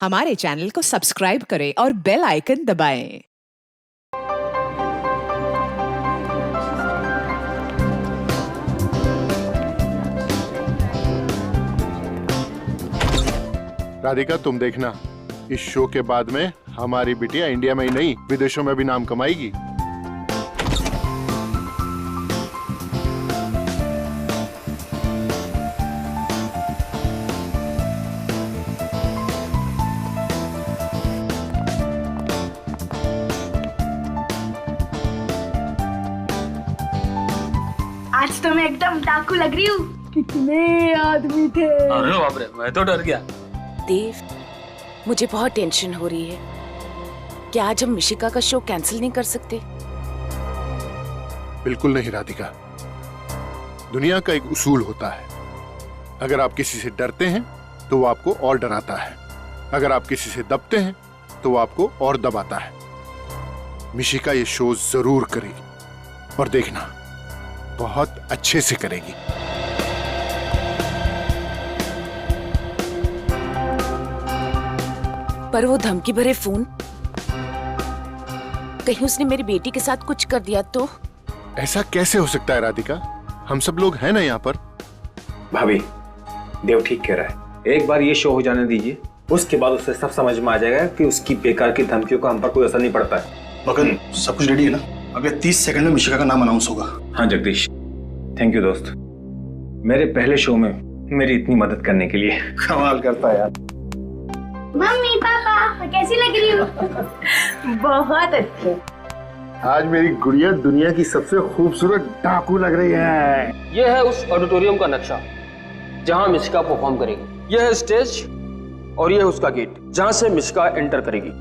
हमारे चैनल को सब्सक्राइब करें और बेल आइकन दबाएं। राधिका, तुम देखना, इस शो के बाद में हमारी बिटिया इंडिया में ही नहीं विदेशों में भी नाम कमाएगी। आज तो मैं एकदम डाकू लग रही हूँ। कितने आदमी थे। अरे बाप रे, मैं तो डर गया। देव, मुझे बहुत टेंशन हो रही है। क्या आज हम मिशिका का शो कैंसिल नहीं कर सकते? बिल्कुल नहीं राधिका, दुनिया का एक उसूल होता है, अगर आप किसी से डरते हैं तो वो आपको और डराता है, अगर आप किसी से दबते हैं तो वो आपको और दबाता है। मिशिका ये शो जरूर करेगी और देखना, बहुत अच्छे से करेगी। पर वो धमकी भरे फोन, कहीं उसने मेरी बेटी के साथ कुछ कर दिया तो? ऐसा कैसे हो सकता है राधिका, हम सब लोग हैं ना यहाँ पर। भाभी, देव ठीक कह रहा है, एक बार ये शो हो जाने दीजिए, उसके बाद उसे सब समझ में आ जाएगा कि उसकी बेकार की धमकियों का हम पर कोई असर नहीं पड़ता है। मगन, सब कुछ रेडी है ना? अगले 30 सेकंड में मिशिका का नाम अनाउंस होगा। हाँ जगदीश, थैंक यू दोस्त, मेरे पहले शो में मेरी इतनी मदद करने के लिए। कमाल करता है यार। मम्मी पापा, मैं कैसी लग रही हूँ? बहुत अच्छे। आज मेरी गुड़िया दुनिया की सबसे खूबसूरत डाकू लग रही है। यह है उस ऑडिटोरियम का नक्शा जहां मिशिका परफॉर्म करेगी। यह है स्टेज और यह है उसका गेट जहां से मिशिका एंटर करेगी।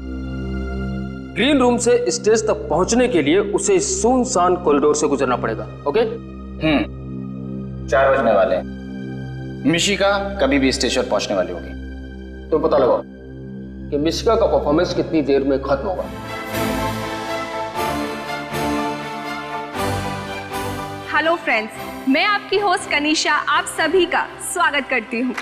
ग्रीन रूम से स्टेज तक पहुंचने के लिए उसे सुनसान कॉरिडोर से गुजरना पड़ेगा। ओके? 4 बजने वाले हैं। मिशिका कभी भी स्टेज पर पहुंचने वाली होगी। तो पता लगाओ कि मिशिका का परफॉर्मेंस कितनी देर में खत्म होगा। हेलो फ्रेंड्स, मैं आपकी होस्ट कनिशा आप सभी का स्वागत करती हूँ।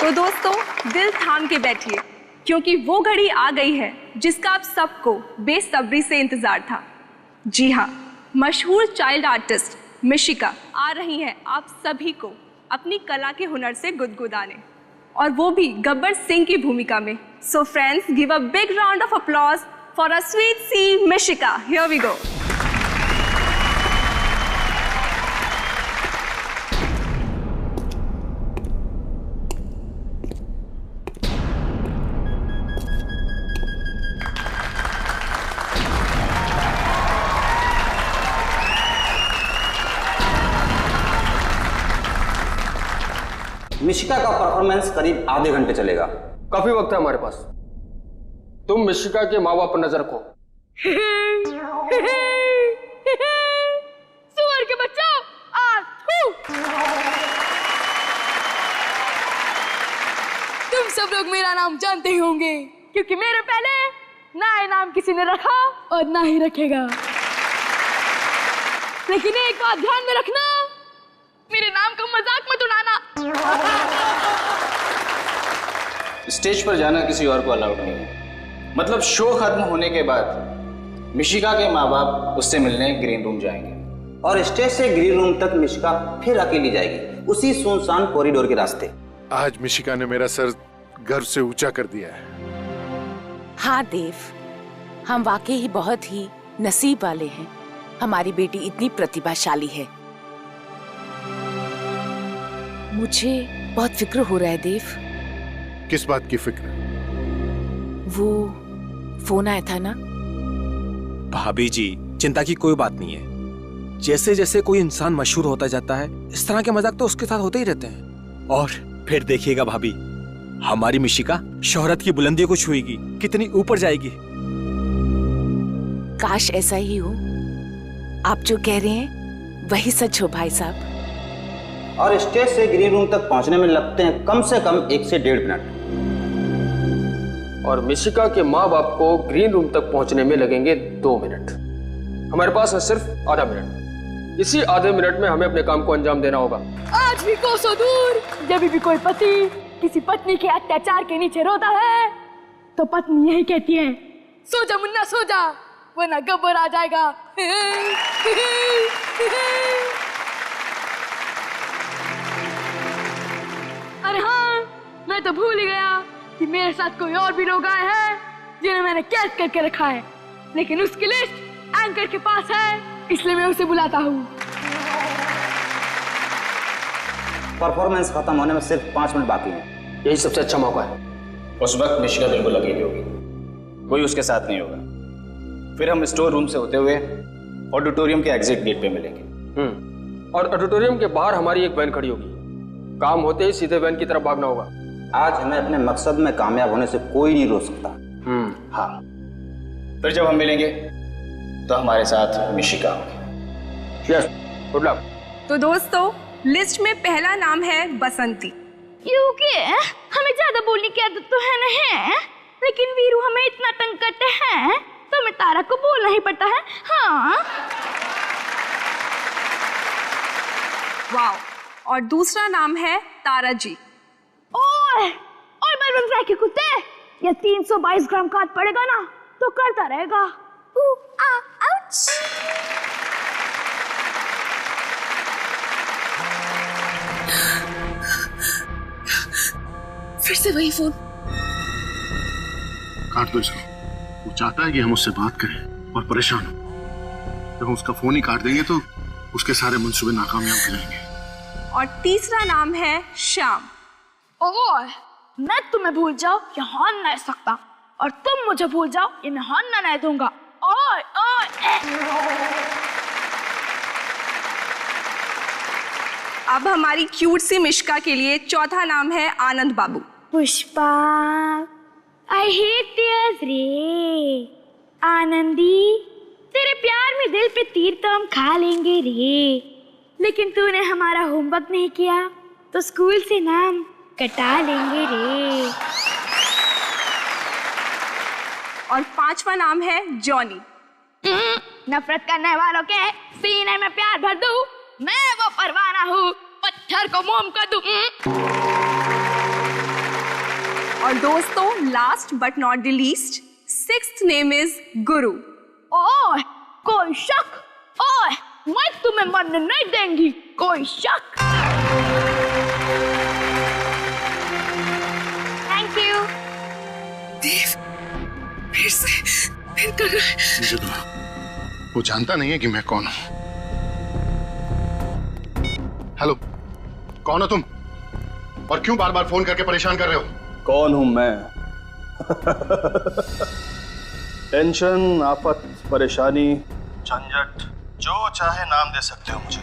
तो दोस्तों, दिल थाम के बैठिए क्योंकि वो घड़ी आ गई है जिसका आप सबको बेसब्री से इंतजार था। जी हाँ, मशहूर चाइल्ड आर्टिस्ट मिशिका आ रही हैं आप सभी को अपनी कला के हुनर से गुदगुदाने, और वो भी गब्बर सिंह की भूमिका में। So friends, give a big round of applause for a sweet sea Mishika. Here we go. Mishika का परफॉर्मेंस करीब आधे घंटे चलेगा। काफी वक्त है हमारे पास। तुम मिशिका के माँ बाप पर नजर रखो। सुअर के बच्चों, तुम सब लोग मेरा नाम जानते ही होंगे क्योंकि मेरे पहले ना ये नाम किसी ने रखा और ना ही रखेगा। लेकिन एक बात ध्यान में रखना, मेरे नाम का मजाक मत उड़ाना। स्टेज पर जाना किसी और को अलाउड नहीं है। मतलब शो खत्म होने के बाद मिशिका के माँ बाप उससे मिलने ग्रीन रूम जाएंगे और स्टेज से ग्रीन रूम तक मिशिका फिर अकेली जाएगी, उसी सुनसान कॉरिडोर के रास्ते। आज मिशिका ने मेरा सर गर्व से ऊंचा कर दिया है। हाँ देव, हम वाकई ही बहुत ही नसीब वाले हैं। हमारी बेटी इतनी प्रतिभाशाली है। मुझे बहुत फिक्र हो रहा है देव। किस बात की फिक्र? वो फोन आया था ना। भाभी जी, चिंता की कोई बात नहीं है। जैसे जैसे कोई इंसान मशहूर होता जाता है, इस तरह के मजाक तो उसके साथ होते ही रहते हैं। और फिर देखिएगा भाभी, हमारी मिशिका शोहरत की बुलंदियों को छुएगी, कितनी ऊपर जाएगी। काश ऐसा ही हो। आप जो कह रहे हैं वही सच हो भाई साहब। और स्टेज से ग्रीन रूम तक पहुंचने में लगते हैं कम से कम 1 से 1.5 मिनट। और मिशिका के माँ बाप को ग्रीन रूम तक पहुंचने में लगेंगे 2 मिनट। हमारे पास है सिर्फ आधा मिनट। इसी आधे मिनट में हमें अपने काम को अंजाम देना होगा। आज भी कोसों दूर जब भी कोई पति किसी पत्नी के अत्याचार के नीचे रोता है तो पत्नी यही कहती है, सो जा मुन्ना सो जा, वरना गब्बर आ जाएगा। अरे हाँ, मैं तो भूल ही गया कि मेरे साथ कोई और भी लोग आए हैं जिन्हें मैंने कैद करके रखा है, लेकिन उसकी लिस्ट एंकर के पास है, इसलिए मैं उसे बुलाता हूँ। परफॉर्मेंस खत्म होने में सिर्फ 5 मिनट बाकी हैं। यही सबसे अच्छा मौका है। उस वक्त मिशिका बिल्कुल अकेली होगी, कोई उसके साथ नहीं होगा। फिर हम स्टोर रूम से होते हुए ऑडिटोरियम के एग्जिट गेट पे मिलेंगे। और ऑडिटोरियम के बाहर हमारी एक वैन खड़ी होगी, काम होते ही सीधे वैन की तरफ भागना होगा। आज हमें अपने मकसद में कामयाब होने से कोई नहीं रोक सकता। हाँ, फिर जब हम मिलेंगे तो हमारे साथ मिशिका होगी। Yes, good luck. तो दोस्तों, लिस्ट में पहला नाम है बसंती। क्योंकि हमें ज्यादा बोलने की आदत तो है नहीं, लेकिन वीरू हमें इतना तंग करते हैं तो हमें तारा को बोलना ही पड़ता है। हाँ। वाह। और दूसरा नाम है तारा जी। ओए बलवंत राय के कुत्ते, ये 322 ग्राम का पड़ेगा ना तो करता रहेगा। आउच। फिर से वही फोन। काट दो इसको। वो चाहता है कि हम उससे बात करें और परेशान हो। जब हम उसका फोन ही काट देंगे तो उसके सारे मंसूबे नाकामयाब हो जाएंगे। और तीसरा नाम है श्याम। ओए, मैं तुम्हें भूल जाओ ये हान नहीं सकता, और तुम मुझे भूल जाओ ये मैं हान नहीं दूंगा। ओए अब हमारी क्यूट सी मिशिका के लिए चौथा नाम है आनंद बाबू। पुष्पा, आई हेट टीयर्स रे। आनंदी, तेरे प्यार में दिल पे तीर तो हम खा लेंगे रे, लेकिन तूने हमारा होमवर्क नहीं किया तो स्कूल से नाम कटा लेंगे रे। और पांचवा नाम है जॉनी। नफरत करने वालों के सीने में प्यार भर दूं, मैं वो परवाना हूँ, पत्थर को मोम कर दूं। और दोस्तों, last but not the least, sixth name is गुरु। ओए, कोई शक? ओए, मैं तुम्हें मरने नहीं देंगी, कोई शक? Thank you. देव, फिर कर रहा है। मुझे तो वो जानता नहीं है कि मैं कौन हूं। हेलो, कौन हो तुम और क्यों बार बार फोन करके परेशान कर रहे हो? कौन हूं मैं? टेंशन, आफत, परेशानी, झंझट, जो चाहे नाम दे सकते हो मुझे।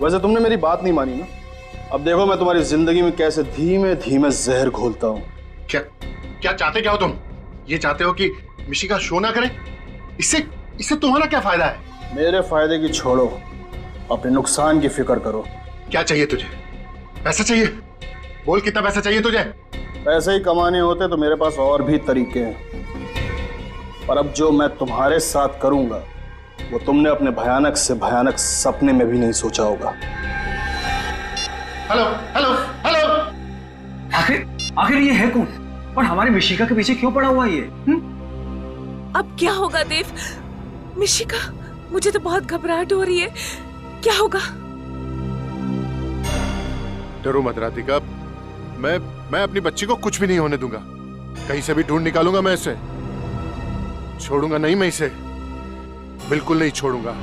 वैसे तुमने मेरी बात नहीं मानी ना। अब देखो मैं तुम्हारी जिंदगी में कैसे धीमे धीमे जहर घोलता हूं। क्या चाहते क्या हो तुम? ये चाहते हो कि मिशिका शो ना करे? इससे तुम्हारा क्या फायदा है? मेरे फायदे की छोड़ो, अपने नुकसान की फिक्र करो। क्या चाहिए तुझे? पैसा चाहिए? बोल कितना पैसा चाहिए तुझे? पैसे ही कमाने होते तो मेरे पास और भी तरीके हैं, पर अब जो मैं तुम्हारे साथ करूंगा वो तुमने अपने भयानक से भयानक सपने में भी नहीं सोचा होगा। हेलो हेलो हेलो, आखिर ये है कौन और हमारी मिशिका के पीछे क्यों पड़ा हुआ ये? अब क्या होगा देव? मिशिका, मुझे तो बहुत घबराहट हो रही है, क्या होगा? डरो मत राधिका, मैं अपनी बच्ची को कुछ भी नहीं होने दूंगा। कहीं से भी ढूंढ निकालूंगा मैं इसे, छोड़ूंगा नहीं मैं इसे, बिल्कुल नहीं छोड़ूंगा।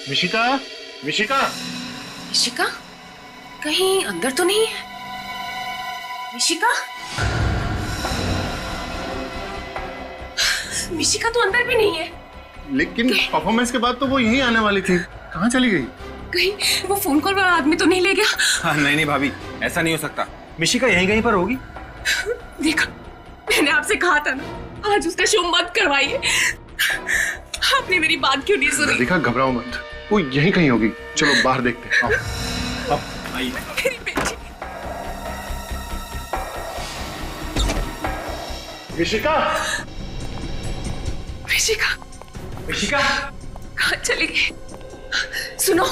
मिशिका, मिशिका, मिशिका कहीं अंदर तो नहीं है? मिशिका, मिशिका तो अंदर भी नहीं है। लेकिन परफॉर्मेंस के बाद तो वो यहीं आने वाली थी, कहाँ चली गई? कहीं वो फोन कॉल वाला आदमी तो नहीं ले गया? हाँ, नहीं भाभी, ऐसा नहीं हो सकता। मिशिका यहीं कहीं पर होगी। देखा, मैंने आपसे कहा था ना, आज उसका शो मत करवाइए। आपने मेरी बात क्यों नहीं सुनी? देखा, घबराओ मत, वो यहीं कहीं होगी। चलो बाहर देखते हैं। आओ। आइए। मेरी बेटी। मिशिका, मिशिका, मिशिका, कहाँ चली गई? सुनो,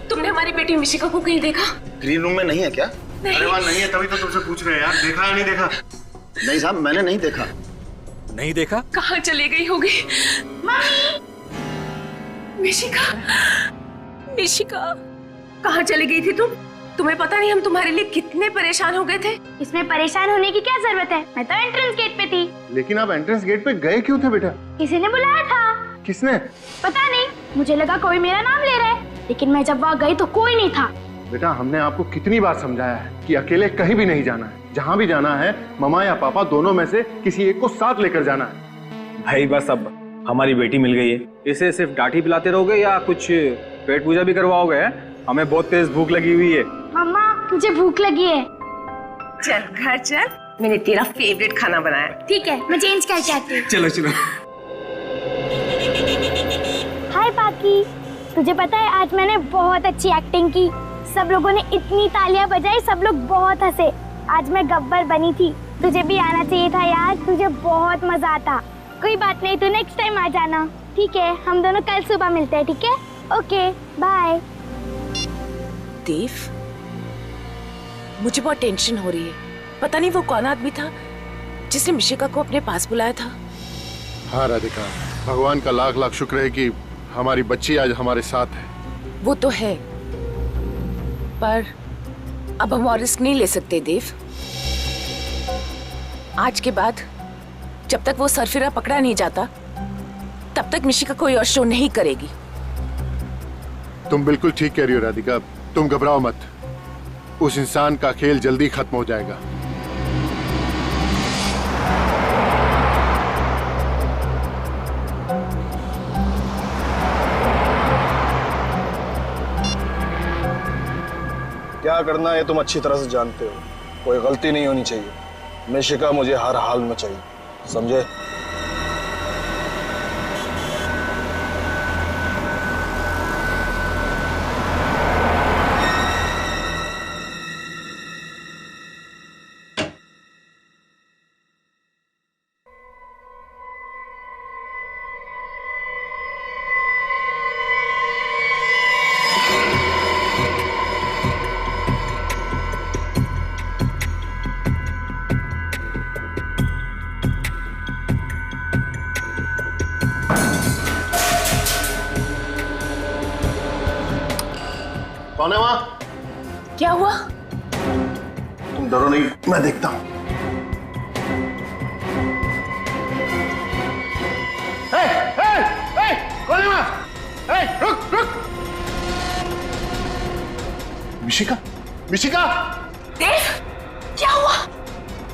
तुमने हमारी बेटी मिशिका को कहीं देखा? ग्रीन रूम में नहीं है क्या? अरे वहाँ नहीं है, तभी तो तुमसे पूछ रहे हैं यार, देखा या नहीं देखा? नहीं साहब, मैंने नहीं देखा। नहीं देखा? कहाँ चली गई होगी? मिशिका, मिशिका, कहाँ चली गई थी तुम? तुम्हें पता नहीं हम तुम्हारे लिए कितने परेशान हो गए थे। इसमें परेशान होने की क्या जरूरत है? मैं तो एंट्रेंस गेट पे थी। लेकिन आप एंट्रेंस गेट पे गए क्यों थे बेटा? किसी ने बुलाया था। किसने? पता नहीं, मुझे लगा कोई मेरा नाम ले रहा है, लेकिन मैं जब वहाँ गई तो कोई नहीं था। बेटा, हमने आपको कितनी बार समझाया है कि अकेले कहीं भी नहीं जाना है। जहाँ भी जाना है, मम्मा या पापा दोनों में से किसी एक को साथ लेकर जाना है। भाई बस अब हमारी बेटी मिल गई है, इसे सिर्फ डांटी पिलाते रहोगे या कुछ पेट पूजा भी करवाओगे? हमें बहुत तेज भूख लगी हुई है। मम्मा, मुझे भूख लगी है। चल घर चल, मैंने तेरा फेवरेट खाना बनाया। ठीक है, मैं चेंज करके आती हूँ। चलो चलो। हाय पाकी, तुझे पता है आज मैंने बहुत अच्छी एक्टिंग की। सब लोगों ने इतनी तालियां बजाई, सब लोग बहुत हंसे। आज मैं गब्बर बनी थी। तुझे भी आना चाहिए था यार, तुझे बहुत मजा आता। कोई बात नहीं, तू नेक्स्ट टाइम आ जाना। ठीक है, हम दोनों कल सुबह मिलते हैं। ठीक है, ओके बाय। देव, मुझे बहुत टेंशन हो रही है। पता नहीं वो कौन आदमी था जिसने मिशिका को अपने पास बुलाया था। हाँ राधिका, भगवान का लाख लाख शुक्र है कि हमारी बच्ची आज हमारे साथ है। वो तो है, पर अब हम और रिस्क नहीं ले सकते देव। आज के बाद जब तक वो सरफिरा पकड़ा नहीं जाता, तब तक मिशिका कोई और शो नहीं करेगी। तुम बिल्कुल ठीक कह रही हो राधिका, तुम घबराओ मत। उस इंसान का खेल जल्दी खत्म हो जाएगा। क्या करना है तुम अच्छी तरह से जानते हो। कोई गलती नहीं होनी चाहिए। मिशिका मुझे हर हाल में चाहिए, समझे? कौन है वहाँ? क्या हुआ? तुम डरो नहीं, मैं देखता हूँ। कौन है वहाँ? रुक रुक। मिशिका, मिशिका। देव, क्या हुआ?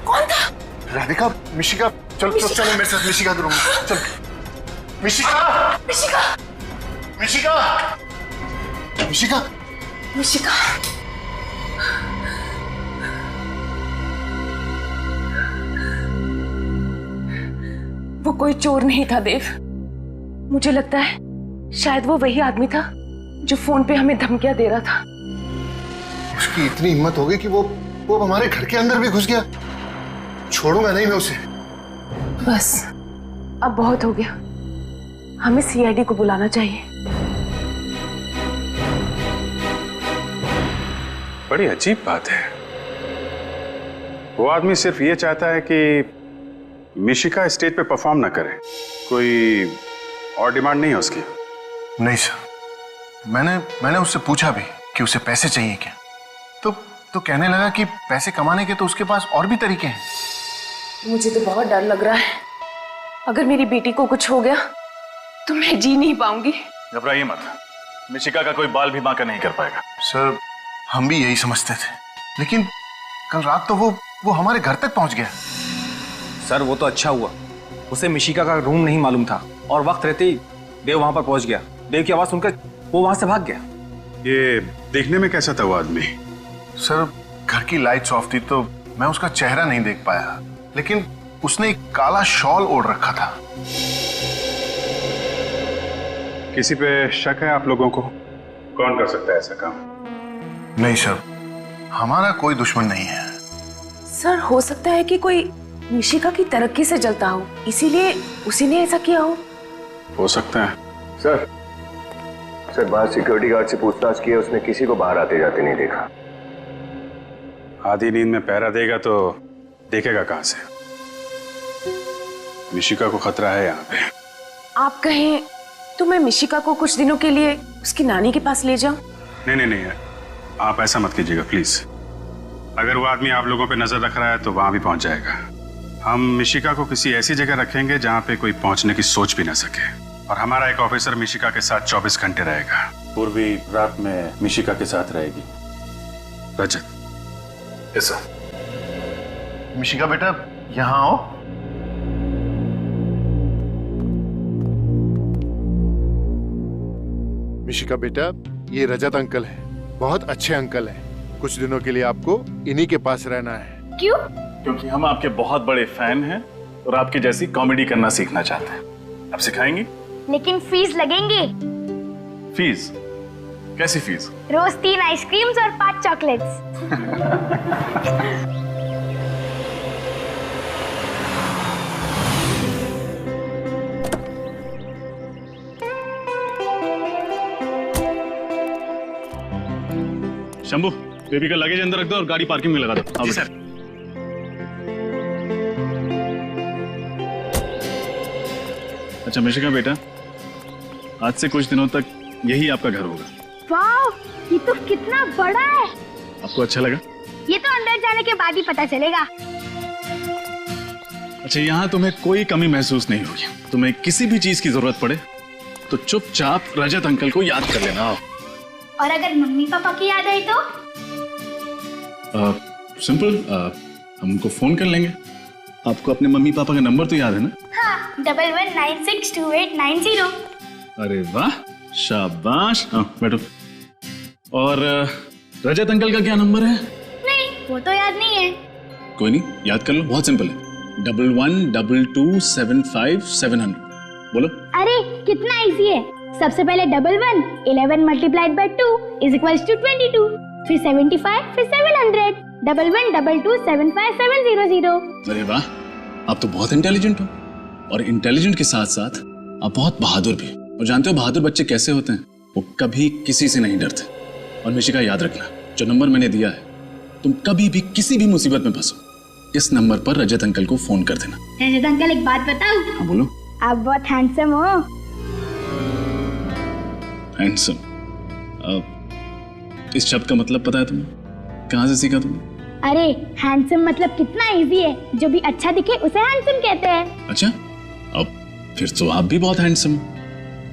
कौन था? राधिका, मिशिका, चलो चलो चलो मेरे साथ मिशिका के रूम में चलो। मिशिका, मिशिका, मिशिका, मिशिका, मिशिका। वो कोई चोर नहीं था देव। मुझे लगता है शायद वो वही आदमी था जो फोन पे हमें धमकियां दे रहा था। उसकी इतनी हिम्मत हो गई कि वो हमारे घर के अंदर भी घुस गया। छोड़ूंगा नहीं मैं उसे। बस अब बहुत हो गया, हमें सीआईडी को बुलाना चाहिए। बड़ी अजीब बात है। वो आदमी सिर्फ ये चाहता है कि मिशिका स्टेज पे परफॉर्म ना करे। कोई और डिमांड नहीं है उसकी? नहीं सर, मैंने उससे पूछा भी कि उसे पैसे चाहिए क्या, तो कहने लगा कि पैसे कमाने के तो उसके पास और भी तरीके हैं। मुझे तो बहुत डर लग रहा है। अगर मेरी बेटी को कुछ हो गया तो मैं जी नहीं पाऊंगी। घबराइए मत, मिशिका का कोई बाल भी बांका नहीं कर पाएगा। सर हम भी यही समझते थे, लेकिन कल रात तो वो हमारे घर तक पहुंच गया। सर वो तो अच्छा हुआ, उसे मिशिका का रूम नहीं मालूम था और वक्त रहते ही देव वहां पर पहुंच गया। देव की आवाज सुनकर वो वहां से भाग गया। ये देखने में कैसा था वो आदमी? सर घर की लाइट्स ऑफ थी तो मैं उसका चेहरा नहीं देख पाया, लेकिन उसने एक काला शॉल ओढ़ रखा था। किसी पे शक है आप लोगों को? कौन कर सकता है ऐसा काम? नहीं सर, हमारा कोई दुश्मन नहीं है। सर हो सकता है कि कोई मिशिका की तरक्की से जलता हो, इसीलिए उसी ने ऐसा किया हो सकता है। सर बाहर सिक्योरिटी गार्ड से पूछताछ की है, उसने किसी को बाहर आते जाते नहीं देखा। आधी नींद में पहरा देगा तो देखेगा कहां से? मिशिका को खतरा है यहाँ पे। आप कहें तो मैं मिशिका को कुछ दिनों के लिए उसकी नानी के पास ले जाऊं? नहीं, आप ऐसा मत कीजिएगा प्लीज। अगर वो आदमी आप लोगों पे नजर रख रहा है तो वहां भी पहुंच जाएगा। हम मिशिका को किसी ऐसी जगह रखेंगे जहां पे कोई पहुंचने की सोच भी ना सके, और हमारा एक ऑफिसर मिशिका के साथ 24 घंटे रहेगा। पूर्वी रात में मिशिका के साथ रहेगी। रजत। Yes sir. मिशिका बेटा यहाँ आओ। मिशिका बेटा, ये रजत अंकल है, बहुत अच्छे अंकल हैं। कुछ दिनों के लिए आपको इन्हीं के पास रहना है। क्यों? क्योंकि हम आपके बहुत बड़े फैन हैं और आपकी जैसी कॉमेडी करना सीखना चाहते हैं। आप सिखाएंगी? लेकिन फीस लगेंगे। फीस? कैसी फीस? रोज 3 आइसक्रीम्स और 5 चॉकलेट्स। शंभू, बेबी का लगेज अंदर रख दो और गाड़ी पार्किंग में लगा दो। जी सर। अच्छा मिशिका बेटा, आज से कुछ दिनों तक यही आपका घर होगा। वाह, ये तो कितना बड़ा है। आपको अच्छा लगा? ये तो अंदर जाने के बाद ही पता चलेगा। अच्छा, यहाँ तुम्हें कोई कमी महसूस नहीं होगी। तुम्हें किसी भी चीज की जरूरत पड़े तो चुपचाप रजत अंकल को याद कर लेना। और अगर मम्मी पापा की याद आई तो? सिंपल, हम उनको फोन कर लेंगे। आपको अपने मम्मी पापा का नंबर तो याद है ना? हाँ, 11962890। अरे वाह, शाबाश। हाँ बैठो। और रजत अंकल का क्या नंबर है? नहीं, वो तो याद नहीं है। कोई नहीं, याद कर लो, बहुत सिंपल है। 112275 बोलो। अरे कितना इजी है। सबसे पहले 11 11 multiplied by 2 is equals to 22, फिर 75, फिर 700। 1122757700। अरे वाह, आप तो बहुत इंटेलिजेंट हो। और इंटेलिजेंट के साथ साथ आप बहुत बहादुर भी। और जानते हो बहादुर बच्चे कैसे होते हैं? वो कभी किसी से नहीं डरते। और मिशिका याद रखना, जो नंबर मैंने दिया है, तुम कभी भी किसी भी मुसीबत में फंसो, इस नंबर पर रजत अंकल को फोन कर देना। रजत अंकल, एक बात बताऊं? हाँ बोलो। आप बहुत हैंडसम हो। हैंडसम? इस शब्द का मतलब पता है तुम्हें? कहाँ से सीखा तुमने? अरे हैंडसम मतलब कितना इजी है। जो भी अच्छा दिखे उसे हैंडसम कहते हैं। अच्छा, अब फिर तो आप भी बहुत हैंडसम।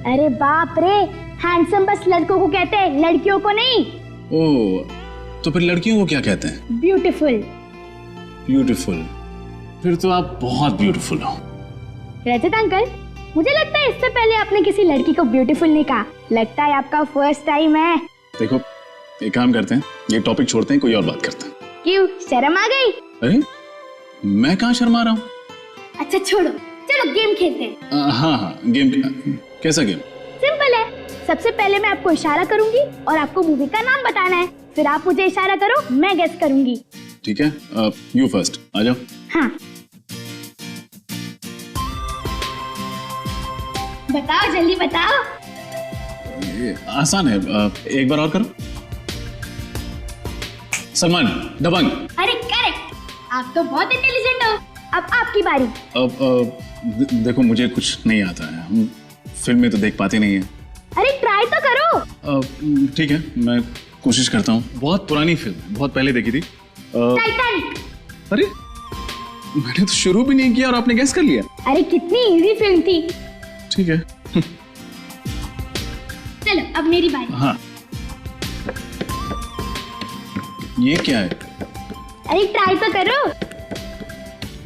अरे बाप रे, हैंडसम बस लड़कों को कहते हैं, लड़कियों को नहीं। ओह, तो फिर लड़कियों को क्या कहते हैं? ब्यूटीफुल। ब्यूटीफुल? फिर तो आप बहुत ब्यूटीफुल हो। रजत अंकल, मुझे लगता है इससे पहले आपने किसी लड़की को ब्यूटीफुल नहीं कहा। लगता है आपका फर्स्ट टाइम है। देखो, एक काम करते हैं, ये टॉपिक छोड़ते हैं, कोई और बात करते हैं। क्यों, शर्म आ गई? अरे मैं कहाँ शर्मा रहा हूँ? अच्छा छोड़ो, चलो गेम खेलते हैं। हाँ, गेम। कैसा गेम? सिंपल है। सबसे पहले मैं आपको इशारा करूंगी और आपको मूवी का नाम बताना है। फिर आप मुझे इशारा करो, मैं गेस करूंगी। ठीक है, यू फर्स्ट, आ जाओ। हाँ, बताओ, जल्दी बताओ। ये आसान है, एक बार और करो। सलमान, दबंग। अरे करेक्ट, आप तो बहुत इंटेलिजेंट हो। अब आपकी बारी। अब देखो, मुझे कुछ नहीं आता है, हम फिल्म में तो देख पाते नहीं है। अरे ट्राई तो करो। ठीक है, मैं कोशिश करता हूँ। बहुत पुरानी फिल्म, बहुत पहले देखी थी। टाइटैनिक। अरे मैंने तो शुरू भी नहीं किया और आपने गेस कर लिया। अरे कितनी इजी फिल्म थी। ठीक है। चलो अब मेरी बारी। हाँ, ये क्या है? अरे ट्राई तो करो।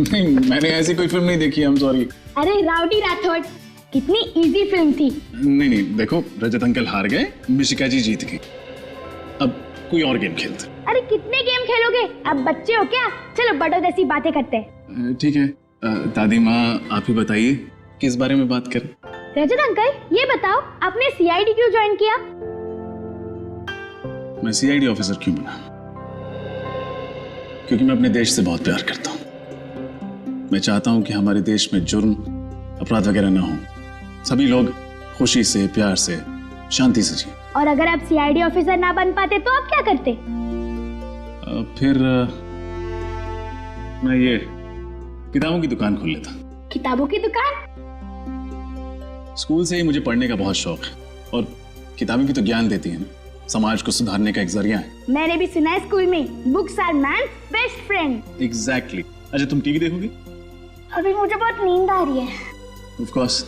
नहीं, मैंने ऐसी कोई फिल्म नहीं देखी, आई एम सॉरी। अरे राउडी राठौड़, कितनी इजी फिल्म थी। नहीं नहीं, देखो रजत अंकल हार गए, मिशिका जी जीत गई। अब कोई और गेम खेलते। अरे कितने गेम खेलोगे, अब बच्चे हो क्या? चलो बड़ों जैसी बातें करते हैं। ठीक है, दादी माँ आप ही बताइए किस बारे में बात करें। रजत अंकल ये बताओ, आपने सीआईडी क्यों ज्वाइन किया? मैं सीआईडी ऑफिसर क्यों बना? क्योंकि मैं अपने देश से बहुत प्यार करता हूँ। मैं चाहता हूँ कि हमारे देश में जुर्म, अपराध वगैरह ना हो, सभी लोग खुशी से, प्यार से, शांति से जिए। और अगर आप सीआईडी ऑफिसर ना बन पाते तो आप क्या करते? फिर मैं ये किताबों की दुकान खोल लेता। किताबों की दुकान? स्कूल से ही मुझे पढ़ने का बहुत शौक है, और किताबें भी तो ज्ञान देती हैं ना, समाज को सुधारने का एक जरिया है। मैंने भी सुना है स्कूल में, books are man's best friend. Exactly. अच्छा तुम टीवी देखोगे? अभी मुझे बहुत नींद आ रही है। ऑफ कोर्स,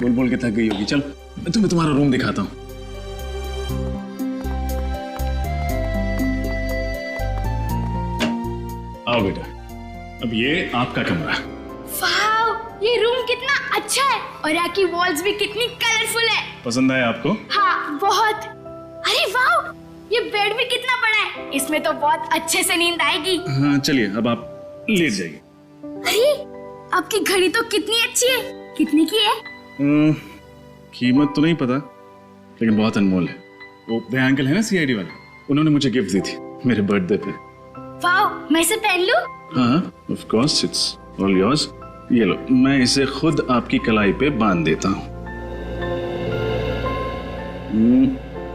बोल बोल के थक गई होगी। चल मैं तुम्हें तुम्हारा रूम दिखाता हूँ। आओ बेटा, अब ये आपका कमरा। वाओ, ये रूम कितना अच्छा है, और यहाँ की वॉल्स भी कितनी कलरफुल है। पसंद आया आपको? हाँ बहुत। अरे वाओ, ये बेड भी कितना बड़ा है, इसमें तो बहुत अच्छे से नींद आएगी। हाँ चलिए, अब आप लेट जाइए। अरे आपकी घड़ी तो कितनी अच्छी है, कितने की है? कीमत तो नहीं पता, लेकिन बहुत अनमोल है। वो भैया अंकल है ना सीआईडी वाले, उन्होंने मुझे गिफ्ट दी थी मेरे बर्थडे पे। वाओ, मैं इसे पहन लूं? हाँ of course, it's all yours. ये लो, मैं इसे खुद आपकी कलाई पे बांध देता हूँ।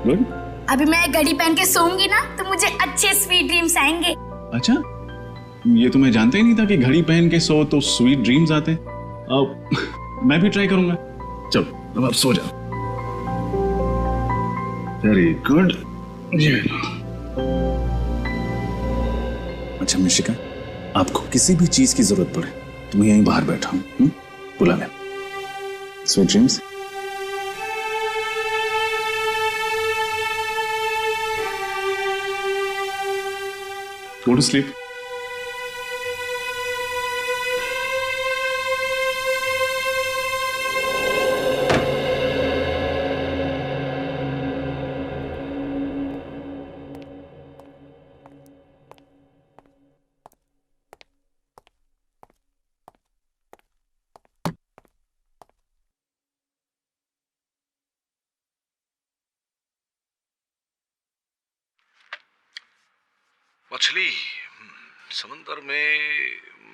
गुड। अभी मैं घड़ी पहन के सोऊंगी ना तो मुझे अच्छे स्वीट ड्रीम्स आएंगे। अच्छा, ये तो मैं जानता ही नहीं था कि घड़ी पहन के सो तो स्वीट ड्रीम्स आते हैं। अब मैं भी ट्राई करूंगा। चलो अब आप सो जाओ। Very good. अच्छा मिशिका, आपको किसी भी चीज की जरूरत पड़े तो मैं यहीं बाहर बैठा हूँ, बुला ले। Sweet dreams. Go to sleep. मछली, समंदर में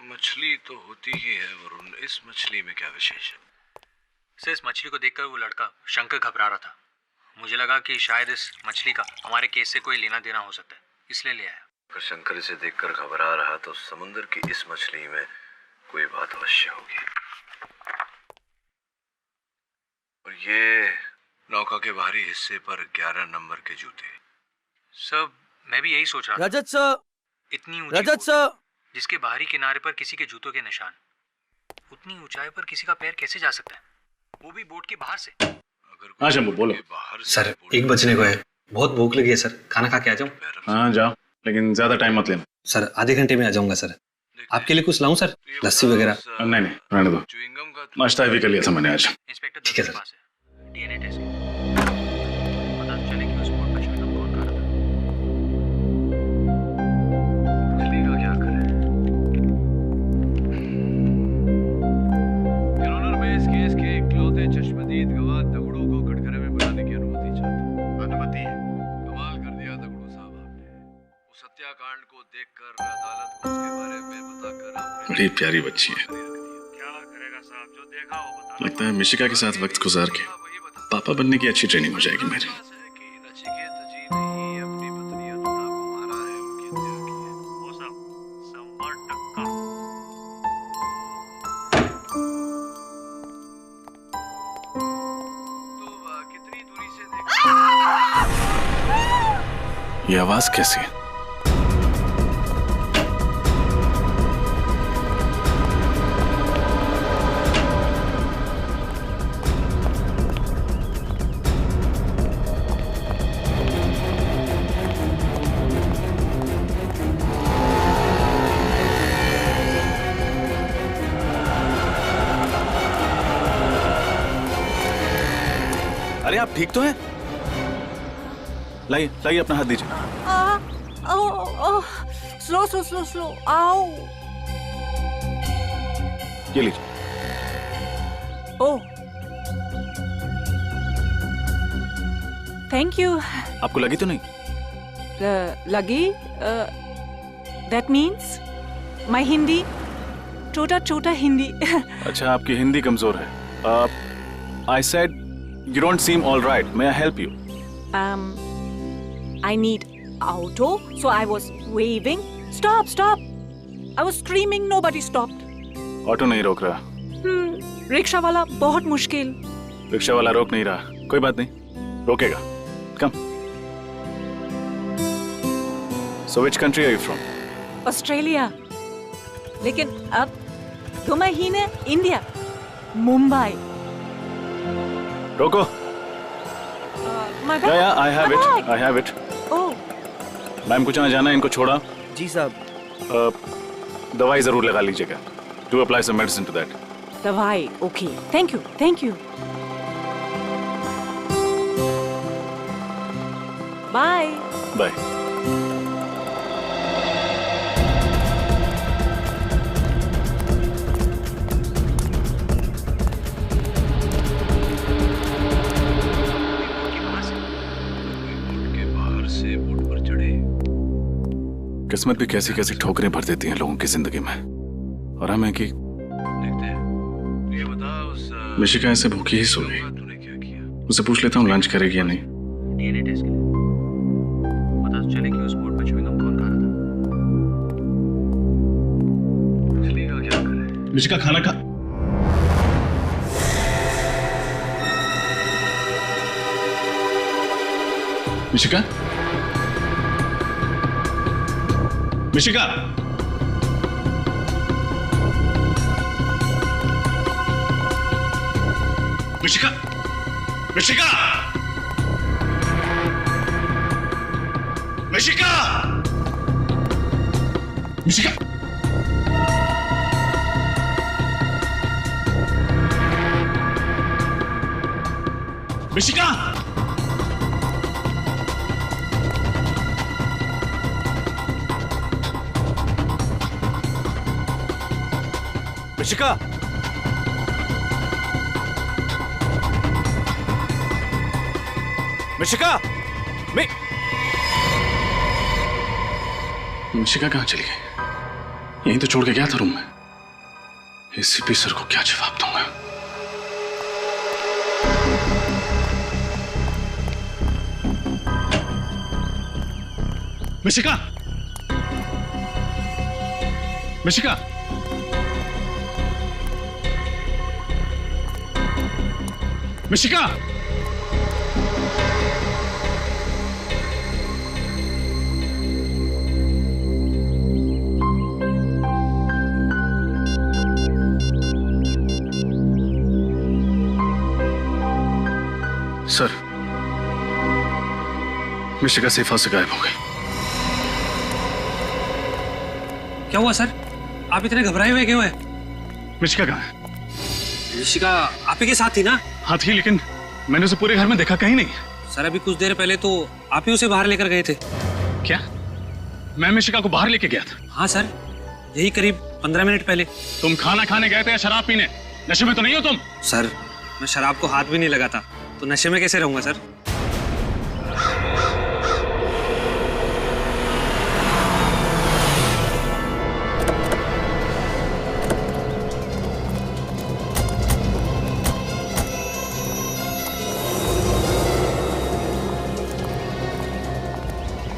मछली तो होती ही है, वरुण। इस मछली में क्या विशेष है? सर, इस मछली को देखकर वो लड़का शंकर घबरा रहा था। मुझे लगा कि शायद इस मछली का हमारे केस से कोई लेना देना हो सकता है, इसलिए ले आया। अगर शंकर इसे देखकर घबरा रहा तो समुद्र की इस मछली में कोई बात अवश्य होगी। और ये नौका के बाहरी हिस्से पर 11 नंबर के जूते। सब मैं भी यही सोच रहा था। रजत सर, इतनी रजत सर, जिसके बाहरी किनारे पर किसी के जूतों के निशान, उतनी ऊंचाई पर किसी का पैर कैसे जा सकता है, वो भी बोट के बाहर से? हाँ शंभू बोलो। सर 1 बजने को है, बहुत भूख लगी है सर, खाना खा के आ जाऊं? हाँ जाओ, लेकिन ज्यादा टाइम मत लेना। सर आधे घंटे में आ जाऊंगा सर। आपके लिए कुछ लाऊं सर, लस्सी वगैरह? नहीं नहीं, रहने दो, नाश्ता भी कर लिया था मैंने आज। ठीक है सर। डीएनए टेस्ट पता तो चले कि उस बोट पर शंकर कौन कर रहा था। मछली का क्या करें? यूरोनर में इस केस के इकलौते चश्मदीद गवाह दगड़ू को कटघरे में बनाने की अनुमति चाहता। अनुमति है? कमाल कर दिया दगड़ू साहब आपने। उस हत्याकांड को देखकर अदालत को उसके बारे में बताकर बड़ी प्यारी बच्ची है। क्या करेगा साहब, जो देखा वो बता। लगता है मिशिका के साथ वक्त गुजार के पापा बनने की अच्छी ट्रेनिंग हो जाएगी मेरी। ये आवाज कैसी है? अरे आप ठीक तो हैं? लाइए लाइए अपना हाथ दीजिए। स्लो स्लो स्लो स्लो, आओ। ये लीजिए। ओह, थैंक यू। आपको लगी तो नहीं? लगी? दैट मीन्स माय हिंदी छोटा छोटा हिंदी। अच्छा, आपकी हिंदी कमजोर है। I said you don't seem all right, may I help you? I need auto, so I was waving. Stop, stop! I was screaming, nobody stopped. Auto नहीं रोक रहा। रिक्शा वाला बहुत मुश्किल। रिक्शा वाला रोक नहीं रहा, कोई बात नहीं, रोकेगा। कम। So which country are you from? Australia, लेकिन अब 2 महीने इंडिया, मुंबई। रोको। My bag. Yeah, I have My it. bag. I have it. Oh. Ma'am कुछ ना जाना, इनको छोड़ा। जी साहब। दवाई जरूर लगा लीजिएगा। Do apply some medicine to that. दवाई, okay. Thank you, thank you. Bye. Bye. किस्मत भी कैसी कैसी ठोकरें भर देती हैं लोगों की जिंदगी में, और हमें कि मिशिका ऐसे भूखी ही सो गई। उससे पूछ लेता हूँ लंच करेगी या नहीं। डीएनए टेस्ट के लिए पता तो चले कि उस बोर्ड पर च्युइंग गम कौन खा रहा था। चलेगा क्या करे? मिशिका खाना खा। मिशिका, मिशिका, मिशिका, मिशिका, मिशिका, मिशिका, मिशिका, मिशिका, मिशिका, मिशिका कहाँ चली गई? यहीं तो छोड़ के गया था रूम में। एसीपी सर को क्या जवाब दूंगा? मिशिका, मिशिका, मिशिका, सर, मिशिका सेफा से गायब हो गई। क्या हुआ सर? आप इतने घबराए हुए क्यों हैं? मिशिका कहाँ है? मिशिका आप ही के साथ थी ना? हाँ थी, लेकिन मैंने उसे पूरे घर में देखा कहीं नहीं। सर अभी कुछ देर पहले तो आप ही उसे बाहर लेकर गए थे। क्या? मैं मिशिका को बाहर लेके गया था? हाँ सर, यही करीब 15 मिनट पहले। तुम खाना खाने गए थे या शराब पीने? नशे में तो नहीं हो तुम? सर मैं शराब को हाथ भी नहीं लगाता, तो नशे में कैसे रहूंगा सर?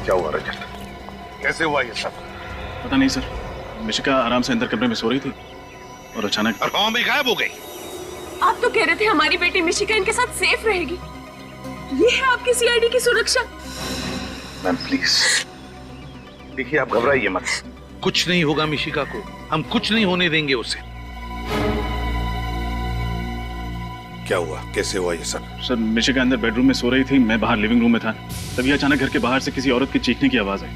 क्या हुआ रजत? कैसे हुआ ये सब? पता नहीं सर, मिशिका आराम से अंदर कमरे में सो रही थी और अचानक भी गायब हो गई। आप तो कह रहे थे हमारी बेटी मिशिका इनके साथ सेफ रहेगी। ये है आपकी सीआईडी की सुरक्षा। मैम प्लीज देखिए, आप घबराइए मत, कुछ नहीं होगा मिशिका को, हम कुछ नहीं होने देंगे उसे। क्या हुआ, कैसे हुआ ये सब? सर मिशिका अंदर बेडरूम में सो रही थी, मैं बाहर लिविंग रूम में था, तभी अचानक घर के बाहर से किसी औरत की चीखने की आवाज आई।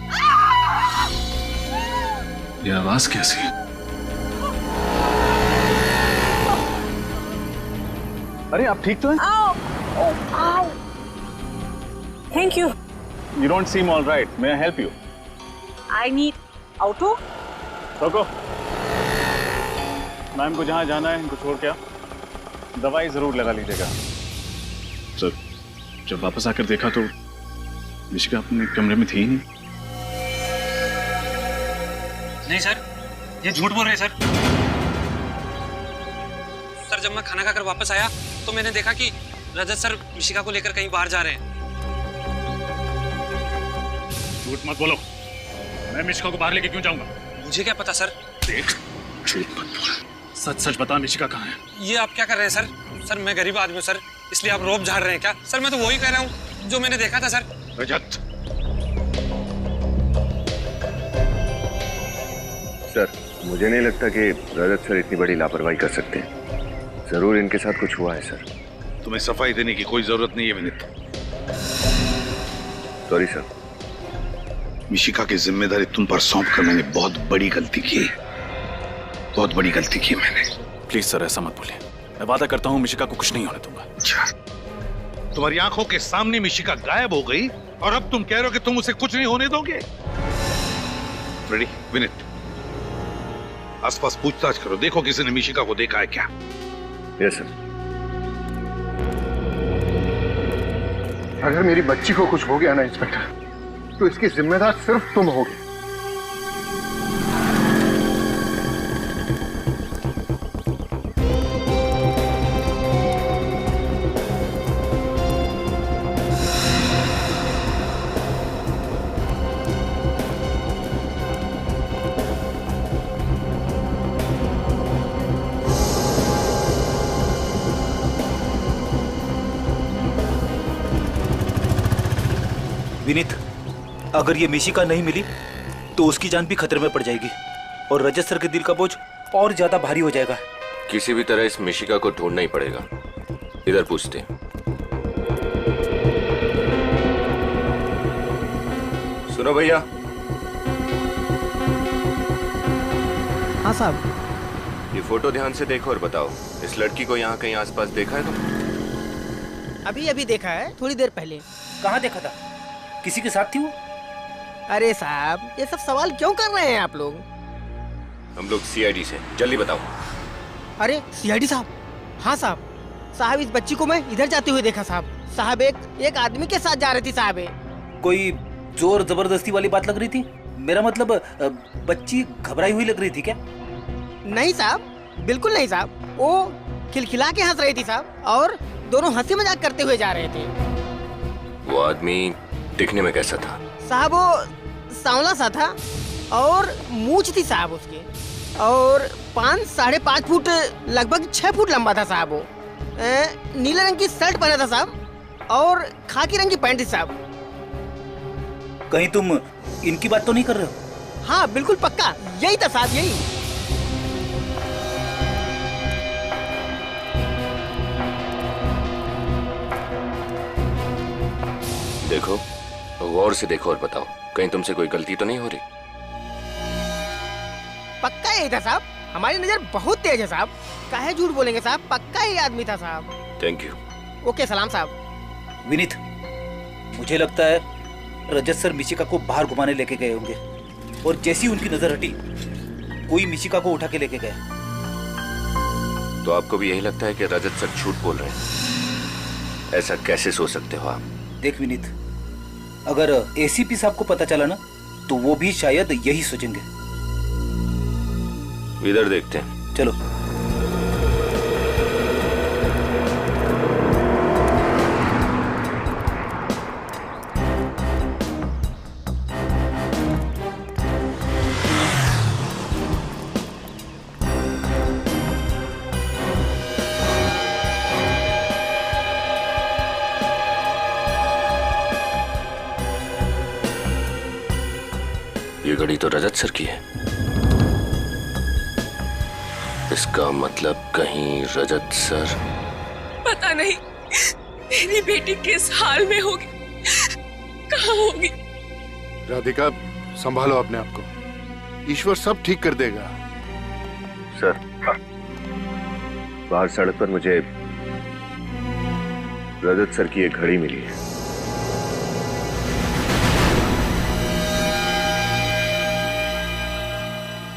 ये आवाज कैसी है? अरे आप ठीक तो हैं? Thank you. You don't seem all right. May I help you? I need auto. रोको। मैम को जहाँ जाना है इनको छोड़ के दवाई जरूर लगा लीजिएगा। सर, जब वापस आकर देखा तो मिशिका अपने कमरे में थी ही नहीं। नहीं सर, ये झूठ बोल रहे हैं सर। सर, जब मैं खाना खाकर वापस आया तो मैंने देखा कि रजत सर मिशिका को लेकर कहीं बाहर जा रहे हैं। झूठ मत बोलो, मैं मिशिका को बाहर लेके क्यों जाऊंगा? मुझे क्या पता सर। देख, झूठ मत बोल, सच सच बता मिशिका कहाँ है? ये आप क्या कर रहे हैं सर? सर, मैं गरीब आदमी हूँ सर, इसलिए आप रोब झाड़ रहे हैं क्या? सर, मैं तो वही कह रहा हूँ जो मैंने देखा था सर। रजत, सर मुझे नहीं लगता कि रजत सर इतनी बड़ी लापरवाही कर सकते हैं। जरूर इनके साथ कुछ हुआ है सर। तुम्हें सफाई देने की कोई जरूरत नहीं है विनीत। Sorry sir. मिशिका की जिम्मेदारी तुम पर सौंप कर मैंने बहुत बड़ी गलती की, बहुत बड़ी गलती की मैंने। प्लीज सर, ऐसा मत बोलिए। मैं वादा करता हूँ मिशिका को कुछ नहीं होने दूंगा। अच्छा, तुम्हारी आंखों के सामने मिशिका गायब हो गई और अब तुम कह रहे हो कि तुम उसे कुछ नहीं होने दोगे? रेडी विनीत, आसपास पूछताछ करो, देखो किसी ने मिशिका को देखा है क्या? Yes sir. अगर मेरी बच्ची को कुछ हो गया ना इंस्पेक्टर, तो इसकी जिम्मेदार सिर्फ तुम होगे। विनीत, अगर ये मिशिका नहीं मिली तो उसकी जान भी खतरे में पड़ जाएगी और रजत सर के दिल का बोझ और ज्यादा भारी हो जाएगा। किसी भी तरह इस मिशिका को ढूंढना ही पड़ेगा। इधर पूछते हैं। सुनो भैया। हाँ साहब। ये फोटो ध्यान से देखो और बताओ, इस लड़की को यहाँ कहीं आसपास देखा है तुम? अभी अभी देखा है, थोड़ी देर पहले। कहाँ देखा था? किसी के साथ थी वो? अरे साहब, ये सब सवाल क्यों कर रहे हैं आप लोग? हम लोग सीआईडी से, जल्दी बताओ। अरे सीआईडी साहब? हाँ साहब। साहब, इस बच्ची को मैं इधर जाते हुए देखा साहब। साहब, एक आदमी के साथ जा रही थी साहब। कोई जोर जबरदस्ती वाली बात लग रही थी? मेरा मतलब बच्ची घबराई हुई लग रही थी क्या? नहीं साहब, बिल्कुल नहीं साहब। वो खिलखिला के हंस रही थी साहब, और दोनों हंसी मजाक करते हुए जा रहे थे। वो आदमी दिखने में कैसा था? साहब, वो सांवला सा था और मूंछ थी साहब उसके, और 5-5.5 फुट, लगभग 6 फुट लंबा था साहब। वो नीले रंग की शर्ट पहना था साहब, और खाकी रंग की पैंट थी साहब। कहीं तुम इनकी बात तो नहीं कर रहे हो? हाँ बिल्कुल पक्का, यही था साहब, यही। देखो, गौर से देखो और बताओ, कहीं तुमसे कोई गलती तो नहीं हो रही? पक्का यही था साहब, हमारी नजर बहुत तेज है साहब। काहे झूठ बोलेंगे साहब, पक्का ही आदमी था साहब। Thank you. ओके, सलाम साहब। विनीत, मुझे लगता है रजत सर मिशिका को बाहर घुमाने लेके गए होंगे, और जैसी उनकी नजर हटी, कोई मिशिका को उठा के लेके गया। तो आपको भी यही लगता है कि रजत सर झूठ बोल रहे हैं? ऐसा कैसे सोच सकते हो आप? देख विनीत, अगर एसीपी साहब को पता चला ना, तो वो भी शायद यही सोचेंगे। इधर देखते हैं। चलो। ये घड़ी तो रजत सर की है। इसका मतलब कहीं रजत सर। पता नहीं मेरी बेटी किस हाल में होगी, कहाँ होगी। राधिका, संभालो अपने आप को, ईश्वर सब ठीक कर देगा। सर, बाहर सड़क पर मुझे रजत सर की एक घड़ी मिली है।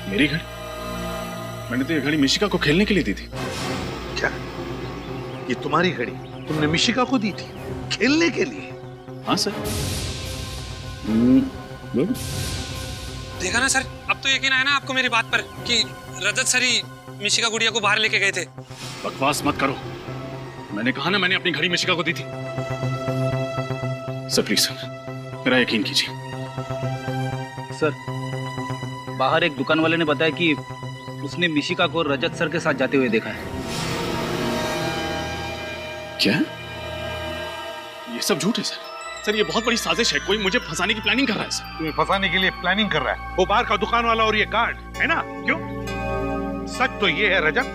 मेरी घड़ी? मैंने तो ये घड़ी मिशिका को खेलने के लिए दी थी। क्या ये तुम्हारी घड़ी तुमने मिशिका को दी थी खेलने के लिए? हाँ सर। देखा ना सर, अब तो यकीन आया ना आपको मेरी बात पर कि रजत सर ही मिशिका गुड़िया को बाहर लेके गए थे। बकवास मत करो, मैंने कहा ना मैंने अपनी घड़ी मिशिका को दी थी। सर प्लीज सर मेरा यकीन कीजिए। सर बाहर एक दुकान वाले ने बताया कि उसने मिशिका को रजत सर के साथ जाते हुए देखा है। क्या? ये सब झूठ है सर। सर ये बहुत बड़ी साजिश है, कोई मुझे फंसाने की प्लानिंग कर रहा है सर। तुम्हें फंसाने के लिए प्लानिंग कर रहा है वो बाहर का दुकान वाला और ये गार्ड है ना? क्यों? सच तो ये है रजत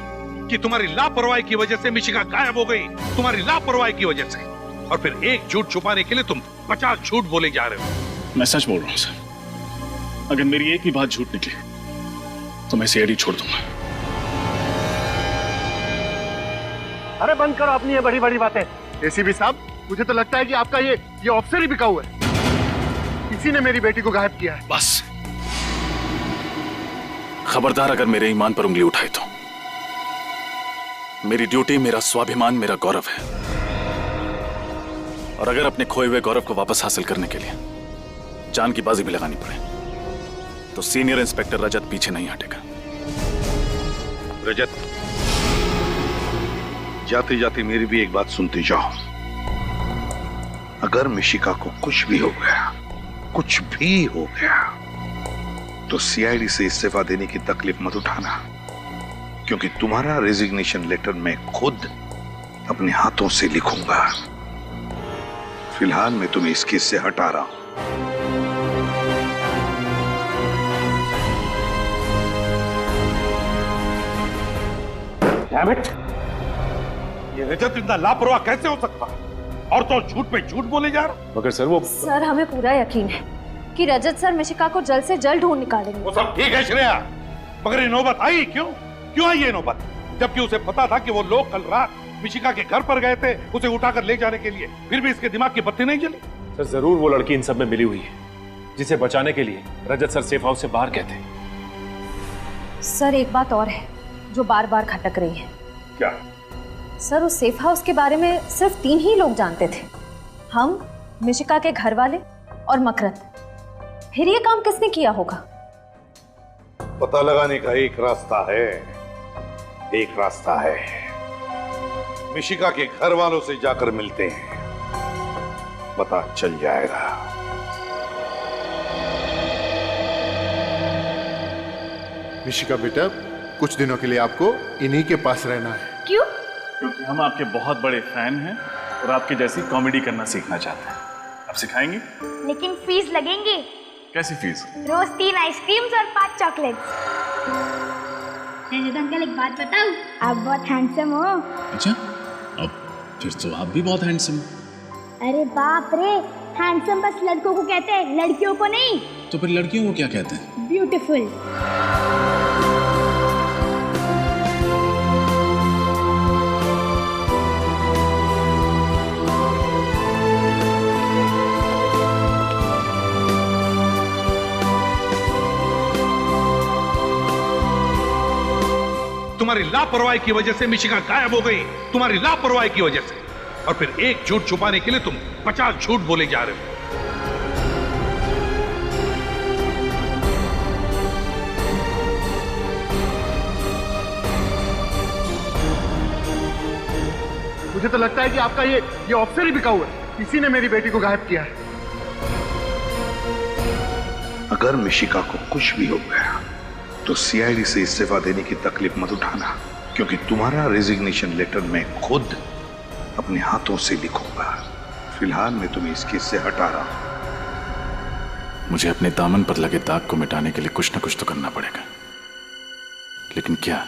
कि तुम्हारी लापरवाही की वजह से मिशिका गायब हो गई, तुम्हारी लापरवाही की वजह से। और फिर एक झूठ छुपाने के लिए तुम 50 झूठ बोले जा रहे हो। मैं सच बोल रहा हूँ सर, अगर मेरी एक भी बात झूठ निकले तो मैं सीआईडी छोड़ दूंगा। अरे बंद करो अपनी ये बड़ी बड़ी बातें। एसीपी साहब, मुझे तो लगता है कि आपका ये ऑफिसर ही बिकाऊ है। किसी ने मेरी बेटी को गायब किया है। बस खबरदार अगर मेरे ईमान पर उंगली उठाई तो। मेरी ड्यूटी, मेरा स्वाभिमान, मेरा गौरव है। और अगर अपने खोए हुए गौरव को वापस हासिल करने के लिए जान की बाजी भी लगानी पड़े तो सीनियर इंस्पेक्टर रजत पीछे नहीं हटेगा। रजत, जाते जाते मेरी भी एक बात सुनते जाओ। अगर मिशिका को कुछ भी हो गया, कुछ भी हो गया, तो सीआईडी से इस्तीफा देने की तकलीफ मत उठाना, क्योंकि तुम्हारा रेजिग्नेशन लेटर मैं खुद अपने हाथों से लिखूंगा। फिलहाल मैं तुम्हें इस केस से हटा रहा हूं। Damn it! ये रजत इतना लापरवाह कैसे हो सकता है? और तो झूठ पे झूठ बोले जा रहा। मगर सर वो सर हमें पूरा यकीन है कि रजत सर मिशिका को जल्द से जल्द ढूंढ निकालेंगे। वो सब ठीक है श्रेया, मगर ये नौबत आई क्यों? क्यों आई ये नौबत? जबकि उसे पता था कि वो लोग कल रात मिशिका के घर पर गए थे उसे उठाकर ले जाने के लिए, फिर भी इसके दिमाग की बत्ती नहीं जली। सर जरूर वो लड़की इन सब में मिली हुई है जिसे बचाने के लिए रजत सर सेफ हाउस से बाहर गए थे। सर एक बात और है जो बार बार खटक रही है। क्या? सर उस सेफ हाउस के बारे में सिर्फ 3 ही लोग जानते थे, हम, मिशिका के घर वाले और मकरंद। फिर ये काम किसने किया होगा? पता लगाने का एक रास्ता है, एक रास्ता है। मिशिका के घर वालों से जाकर मिलते हैं, पता चल जाएगा। मिशिका बेटा, कुछ दिनों के लिए आपको इन्हीं के पास रहना है। क्यों? क्योंकि हम आपके बहुत बड़े फैन हैं और आपकी जैसी कॉमेडी करना सीखना चाहते हैं। आप सिखाएंगे? लेकिन फीस लगेंगे। कैसी फीस? रोज 3 आइसक्रीम्स और 5 चॉकलेट्स। रजत अंकल एक बात बताऊं, आप बहुत हैंडसम हो। अच्छा, अब फिर तो आप भी बहुत हैंडसम। अरे बाप रे, हैंडसम बस लड़कों को कहते हैं, लड़कियों को नहीं। तो फिर लड़कियों को क्या कहते हैं? ब्यूटीफुल। तुम्हारी लापरवाही की वजह से मिशिका गायब हो गई, तुम्हारी लापरवाही की वजह से। और फिर एक झूठ छुपाने के लिए तुम 50 झूठ बोले जा रहे हो। मुझे तो लगता है कि आपका ये ऑफिसर ही बिकाऊ है। किसी ने मेरी बेटी को गायब किया है। अगर मिशिका को कुछ भी हो गया तो सीआईडी से इस्तीफा देने की तकलीफ मत उठाना, क्योंकि तुम्हारा रेजिग्नेशन लेटर मैं खुद अपने हाथों से लिखूंगा। फिलहाल मैं तुम्हें इस केस से हटा रहा हूं। मुझे अपने दामन पर लगे दाग को मिटाने के लिए कुछ न कुछ तो करना पड़ेगा, लेकिन क्या?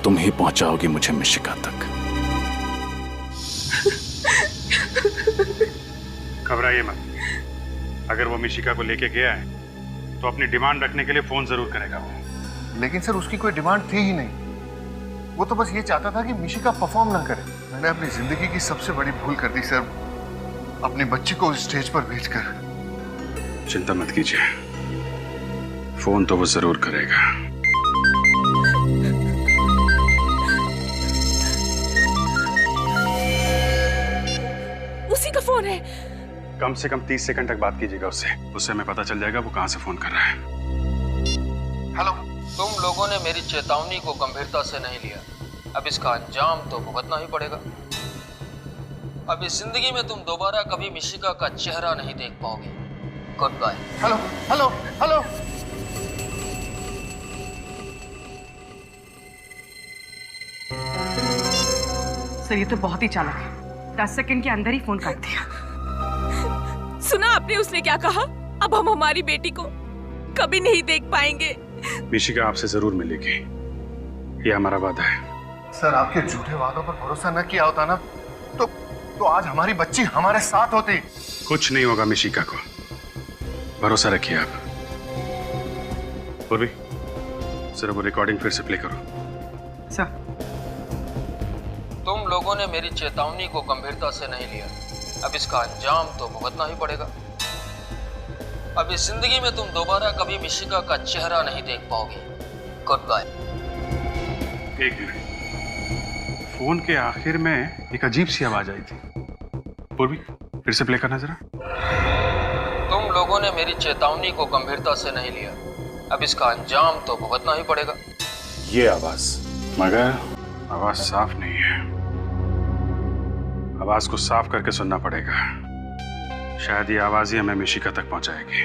तुम ही पहुंचाओगी मुझे मिशिका तक। घबराइए मत। अगर वो मिशिका को लेके गया है तो अपनी डिमांड रखने के लिए फोन जरूर करेगा वो। लेकिन सर उसकी कोई डिमांड थी ही नहीं। वो तो बस ये चाहता था कि मिशिका परफॉर्म ना करे। मैंने अपनी जिंदगी की सबसे बड़ी भूल कर दी सर, अपनी बच्ची को स्टेज पर भेजकर। चिंता मत कीजिए, फोन तो वो जरूर करेगा। उसी का फोन है। कम से कम 30 सेकंड तक बात कीजिएगा उससे हमें पता चल जाएगा वो कहां से फोन कर रहा है। हेलो। तुम लोगों ने मेरी चेतावनी को गंभीरता से नहीं लिया, अब इसका अंजाम तो भुगतना ही पड़ेगा। अब इस जिंदगी में तुम दोबारा कभी मिशिका का चेहरा नहीं देख पाओगे। Good bye. Hello hello hello. Sir ये तो बहुत ही चालाक है, 10 सेकंड के अंदर ही फोन काट दिया। सुना आपने उसने क्या कहा? अब हम हमारी बेटी को कभी नहीं देख पाएंगे। मिशिका आपसे जरूर मिलेगी, ये हमारा वादा है। सर आपके झूठे वादों पर भरोसा न किया होता ना तो आज हमारी बच्ची हमारे साथ होती। कुछ नहीं होगा मिशिका को, भरोसा रखिए आप। पूर्वी सिर्फ वो रिकॉर्डिंग फिर से प्ले करो। सर तुम लोगों ने मेरी चेतावनी को गंभीरता से नहीं लिया, अब इसका अंजाम तो भुगतना ही पड़ेगा। अब इस जिंदगी में तुम दोबारा कभी मिशिका का चेहरा नहीं देख पाओगे। Good bye. एक मिनट, फोन के आखिर में एक अजीब सी आवाज आई थी। पूर्वी फिर से प्ले करना जरा। तुम लोगों ने मेरी चेतावनी को गंभीरता से नहीं लिया, अब इसका अंजाम तो भुगतना ही पड़ेगा। ये आवाज, मगर आवाज साफ नहीं है। आवाज को साफ करके सुनना पड़ेगा, शायद ये आवाज ही हमें मिशिका तक पहुंचाएगी।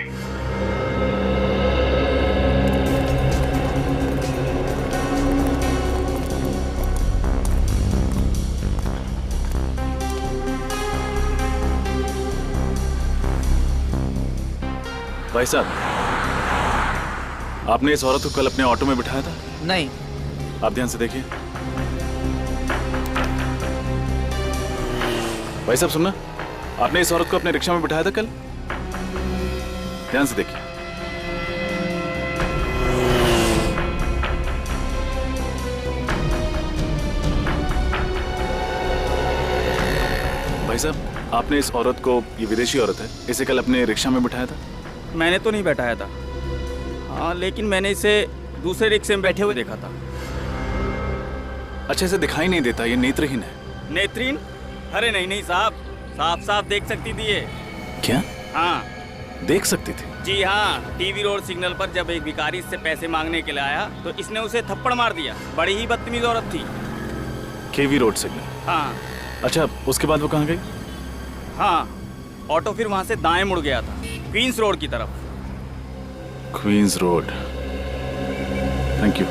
भाई साहब, आपने इस औरत को कल अपने ऑटो में बिठाया था? नहीं। आप ध्यान से देखिए। भाई साहब सुनना, आपने इस औरत को अपने रिक्शा में बिठाया था कल? ध्यान से देखिए। भाई साहब, आपने इस औरत को, ये विदेशी औरत है, इसे कल अपने रिक्शा में बिठाया था? मैंने तो नहीं बैठाया था। हाँ, लेकिन मैंने इसे दूसरे रिक्शे में बैठे हुए देखा था। अच्छा, इसे दिखाई नहीं देता, ये नेत्रहीन है। नेत्रहीन? अरे नहीं नहीं साहब, साफ साफ देख सकती थी ये। क्या? हाँ देख सकती थी? जी हाँ, टीवी रोड सिग्नल पर जब एक भिखारी इससे पैसे मांगने के लिए आया तो इसने उसे थप्पड़ मार दिया। बड़ी ही बदतमीज औरत थी। केवी रोड सिग्नल? हाँ। अच्छा, उसके बाद वो कहाँ गई? हाँ, ऑटो फिर वहां से दाएं मुड़ गया था, क्वींस रोड की तरफ। Queens Road, thank you.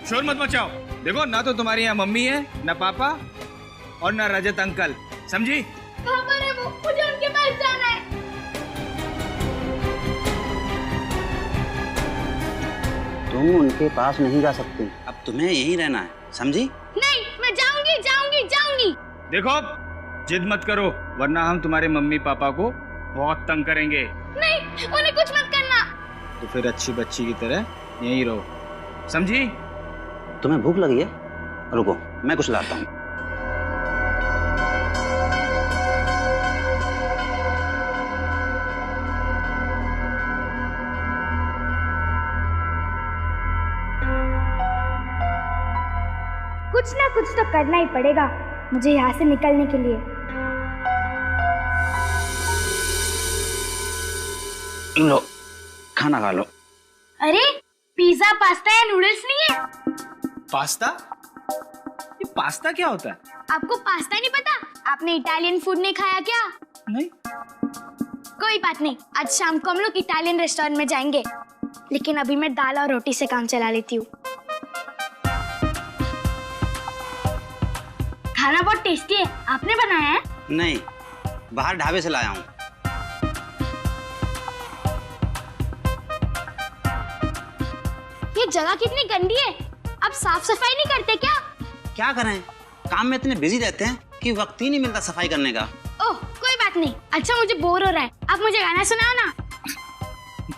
शोर मत मचाओ। देखो, ना तो तुम्हारी यहाँ मम्मी है, ना पापा और ना रजत अंकल, समझी? पापा ने वो, मुझे उनके पास जाना है। तुम उनके पास नहीं जा सकती, अब तुम्हें यहीं रहना है, समझी? नहीं, मैं जाऊंगी जाऊंगी जाऊंगी। देखो, जिद मत करो, वरना हम तुम्हारे मम्मी पापा को बहुत तंग करेंगे। नहीं, उन्हें कुछ मत करना। तो फिर अच्छी बच्ची की तरह यहीं रहो, समझी? तुम्हें भूख लगी है? रुको, मैं कुछ लाता हूँ। कुछ ना कुछ तो करना ही पड़ेगा मुझे यहाँ से निकलने के लिए। लो खाना खा लो। अरे पिज्जा पास्ता या नूडल्स नहीं है? पास्ता? ये पास्ता क्या होता है? आपको पास्ता नहीं पता? आपने इटालियन फूड नहीं खाया क्या? नहीं। कोई बात नहीं, आज शाम को हम लोग इटालियन रेस्टोरेंट में जाएंगे, लेकिन अभी मैं दाल और रोटी से काम चला लेती हूँ। खाना बहुत टेस्टी है, आपने बनाया है? नहीं, बाहर ढाबे से लाया हूँ। ये जगह कितनी गंदी है, आप साफ सफाई नहीं करते क्या? क्या करें, काम में इतने बिजी रहते हैं कि वक्त ही नहीं मिलता सफाई करने का। ओह कोई बात नहीं। अच्छा मुझे बोर हो रहा है, आप मुझे गाना सुनाओ ना।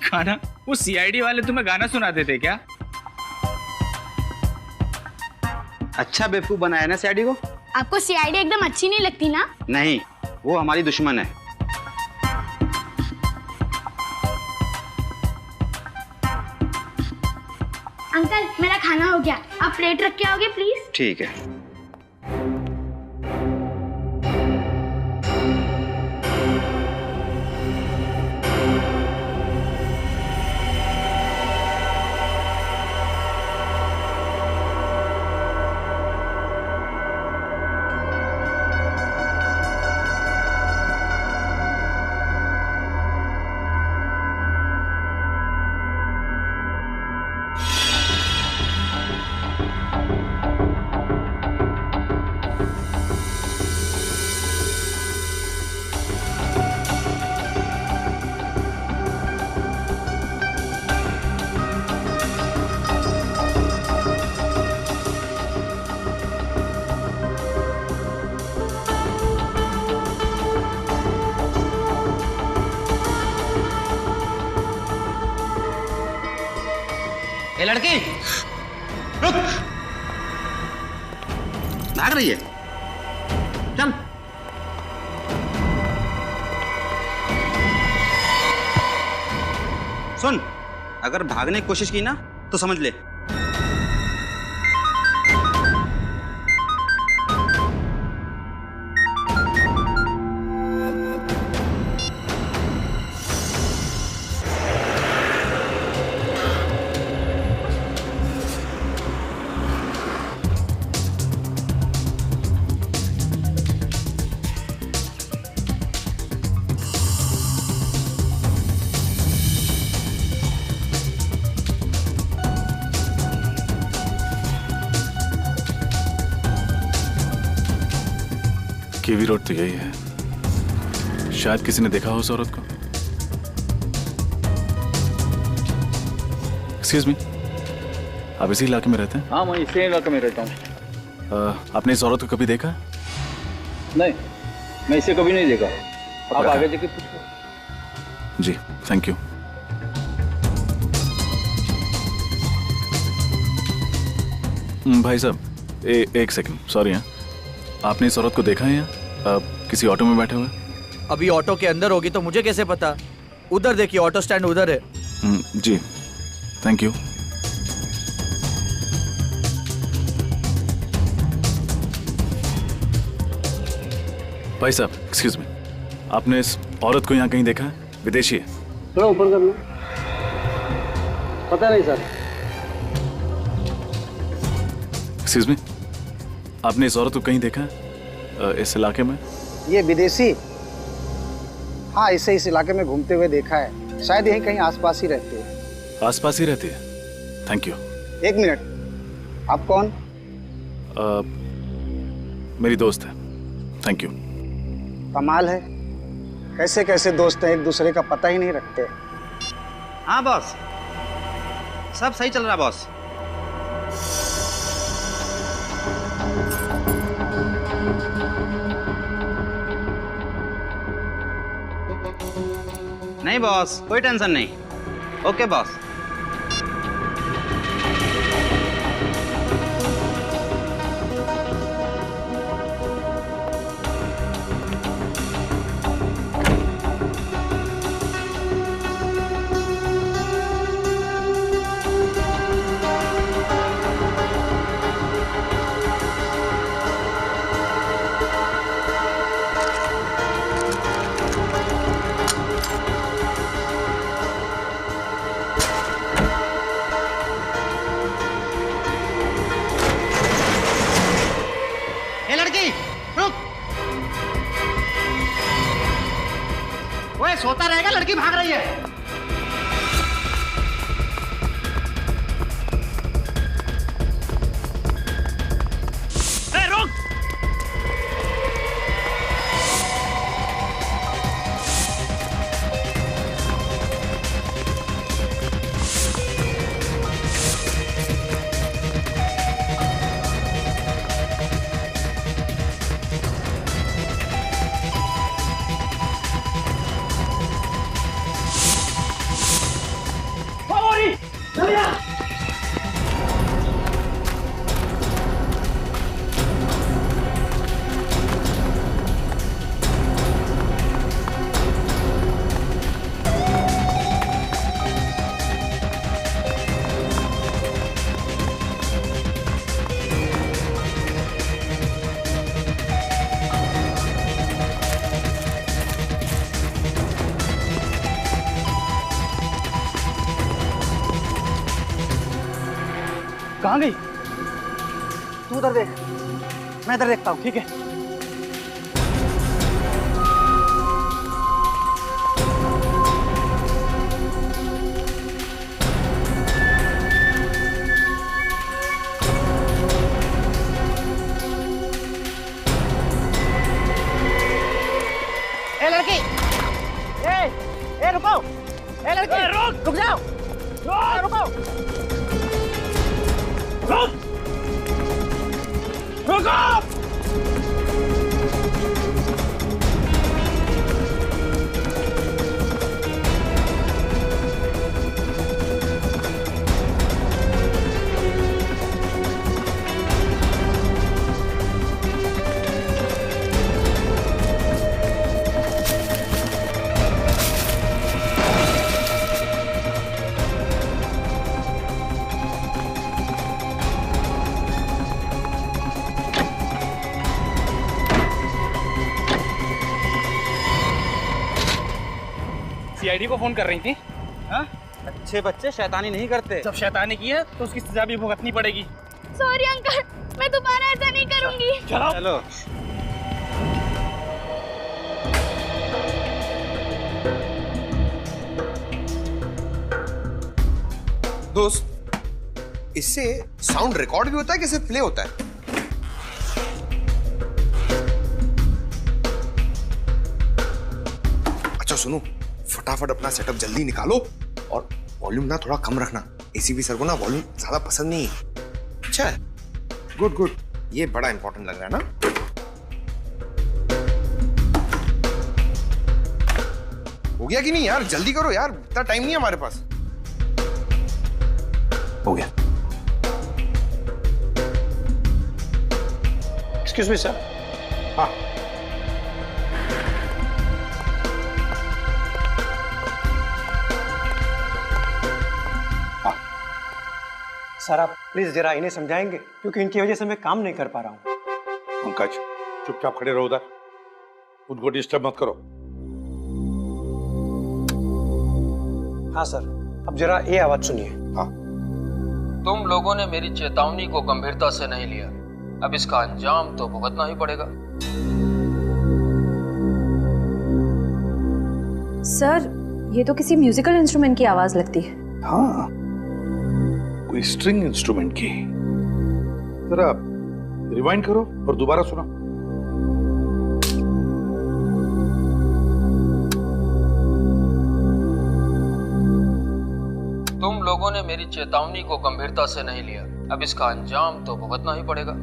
गाना? वो सीआईडी वाले तुम्हें गाना सुनाते थे क्या? अच्छा बेवकूफ बनाया ना सीआईडी को। आपको सीआईडी एकदम अच्छी नहीं लगती ना? नहीं, वो हमारी दुश्मन है। अंकल मेरा खाना हो गया, आप प्लेट रख के आओगे प्लीज? ठीक है। ए लड़की रुक, भाग रही है। चल। सुन, अगर भागने की कोशिश की ना तो समझ ले। केवी रोड तो यही है, शायद किसी ने देखा हो उस औरत को। एक्सक्यूज मी, आप इसी इलाके में रहते हैं? हाँ, मैं इसी इलाके में रहता हूँ। आपने इस औरत को कभी देखा? नहीं, मैं इसे कभी नहीं देखा। आप आगे जाके पूछो। जी, थैंक यू। भाई साहब, एक सेकंड, सॉरी। हाँ, आपने इस औरत को देखा है यहाँ किसी ऑटो में बैठे हुए? अभी ऑटो के अंदर होगी तो मुझे कैसे पता? उधर देखिए, ऑटो स्टैंड उधर है। जी, थैंक यू। भाई साहब, एक्सक्यूज मी, आपने इस औरत को यहाँ कहीं देखा है? विदेशी है? थोड़ा ऊपर कर लो। पता नहीं सर। एक्सक्यूज मी, आपने इस औरत को कहीं देखा है इस इलाके में? ये विदेशी? हाँ, इसे इस इलाके में घूमते हुए देखा है। शायद यहीं कहीं आसपास ही रहती है। आसपास ही रहती है? Thank you. एक मिनट, आप कौन? मेरी दोस्त है। Thank you. कमाल है, कैसे कैसे दोस्त हैं, एक दूसरे का पता ही नहीं रखते। हाँ बॉस, सब सही चल रहा बॉस। नहीं बॉस, कोई टेंशन नहीं। Okay boss. ए लड़की रुक। ओए सोता रहेगा, लड़की भाग रही है। ए रुक। कहाँ गई? तू उधर देख, मैं इधर देखता हूँ, ठीक है? ए लड़की, ए रुको, ए लड़की, रुक जाओ, रुको, रुको! सीआईडी को फोन कर रही थी। हाँ? अच्छे बच्चे शैतानी नहीं करते। जब शैतानी की है तो उसकी सजा भी भुगतनी पड़ेगी। सॉरी अंकल, मैं दोबारा ऐसा नहीं करूंगी। चलो चलो। दोस्त, इससे साउंड रिकॉर्ड भी होता है कि सिर्फ प्ले होता है? अच्छा सुनो, फटाफट अपना सेटअप जल्दी निकालो और वॉल्यूम ना थोड़ा कम रखना। एसीपी सर को ना वॉल्यूम ज्यादा पसंद नहीं है। अच्छा, गुड गुड, ये बड़ा इंपॉर्टेंट लग रहा है ना। हो गया कि नहीं यार? जल्दी करो यार, इतना टाइम नहीं है हमारे पास। हो गया। Excuse me sir. हाँ, सर आप प्लीज जरा इन्हें समझाएंगे, क्योंकि इनकी वजह से मैं काम नहीं कर पा रहा हूँ। पंकज, चुपचाप खड़े रहो उधर, उनको डिस्टर्ब मत करो। हाँ सर, अब जरा ये आवाज सुनिए। हाँ। तुम लोगों ने मेरी चेतावनी को गंभीरता से नहीं लिया, अब इसका अंजाम तो भुगतना ही पड़ेगा। सर, ये तो किसी म्यूजिकल इंस्ट्रूमेंट की आवाज लगती है। हाँ, कोई स्ट्रिंग इंस्ट्रूमेंट की। जरा रिवाइंड करो और दोबारा सुनो। तुम लोगों ने मेरी चेतावनी को गंभीरता से नहीं लिया, अब इसका अंजाम तो भुगतना ही पड़ेगा।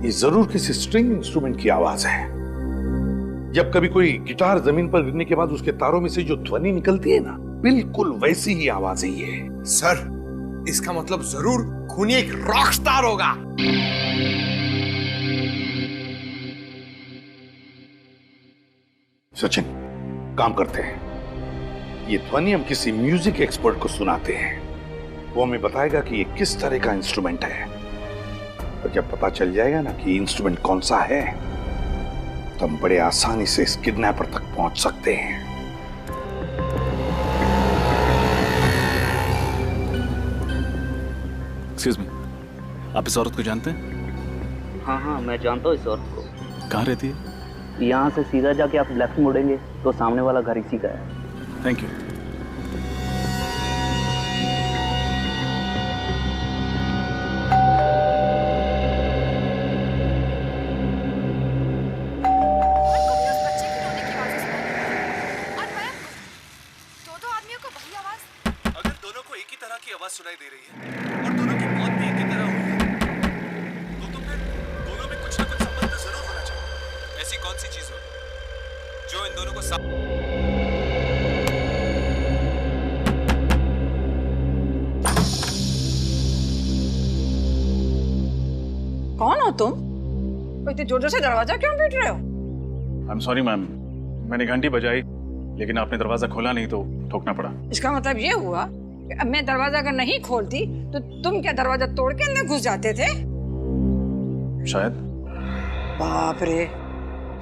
ये जरूर किसी स्ट्रिंग इंस्ट्रूमेंट की आवाज है। जब कभी कोई गिटार जमीन पर गिरने के बाद उसके तारों में से जो ध्वनि निकलती है ना, बिल्कुल वैसी ही आवाज है ये। सर, इसका मतलब जरूर खूनी एक रॉक स्टार होगा। सचिन, काम करते हैं, ये ध्वनि हम किसी म्यूजिक एक्सपर्ट को सुनाते हैं, वो हमें बताएगा कि ये किस तरह का इंस्ट्रूमेंट है। और जब पता चल जाएगा ना कि इंस्ट्रूमेंट कौन सा है, तो हम बड़े आसानी से इस किडनैपर तक पहुंच सकते हैं। एक्सक्यूज मी, आप इस औरत को जानते हैं? हाँ हाँ, मैं जानता हूँ इस औरत को। कहाँ रहती है? यहाँ से सीधा जाके आप लेफ्ट मुड़ेंगे तो सामने वाला घर इसी का है। Thank you. सुनाई दे रही है और दोनों की मौत भी एक ही तरह हुई है, तो फिर दोनों में कुछ ना कुछ संबंध जरूर होना चाहिए। ऐसी कौन सी चीज होगी जो इन दोनों को कौन हो तुम? इतने जोर जोर से दरवाजा क्यों पीट रहे हो? आई एम सॉरी मैम, मैंने घंटी बजाई लेकिन आपने दरवाजा खोला नहीं तो ठोकना पड़ा। इसका मतलब ये हुआ कि अब मैं दरवाजा अगर नहीं खोलती तो तुम क्या दरवाजा तोड़ के अंदर घुस जाते थे? शायद। बाप रे,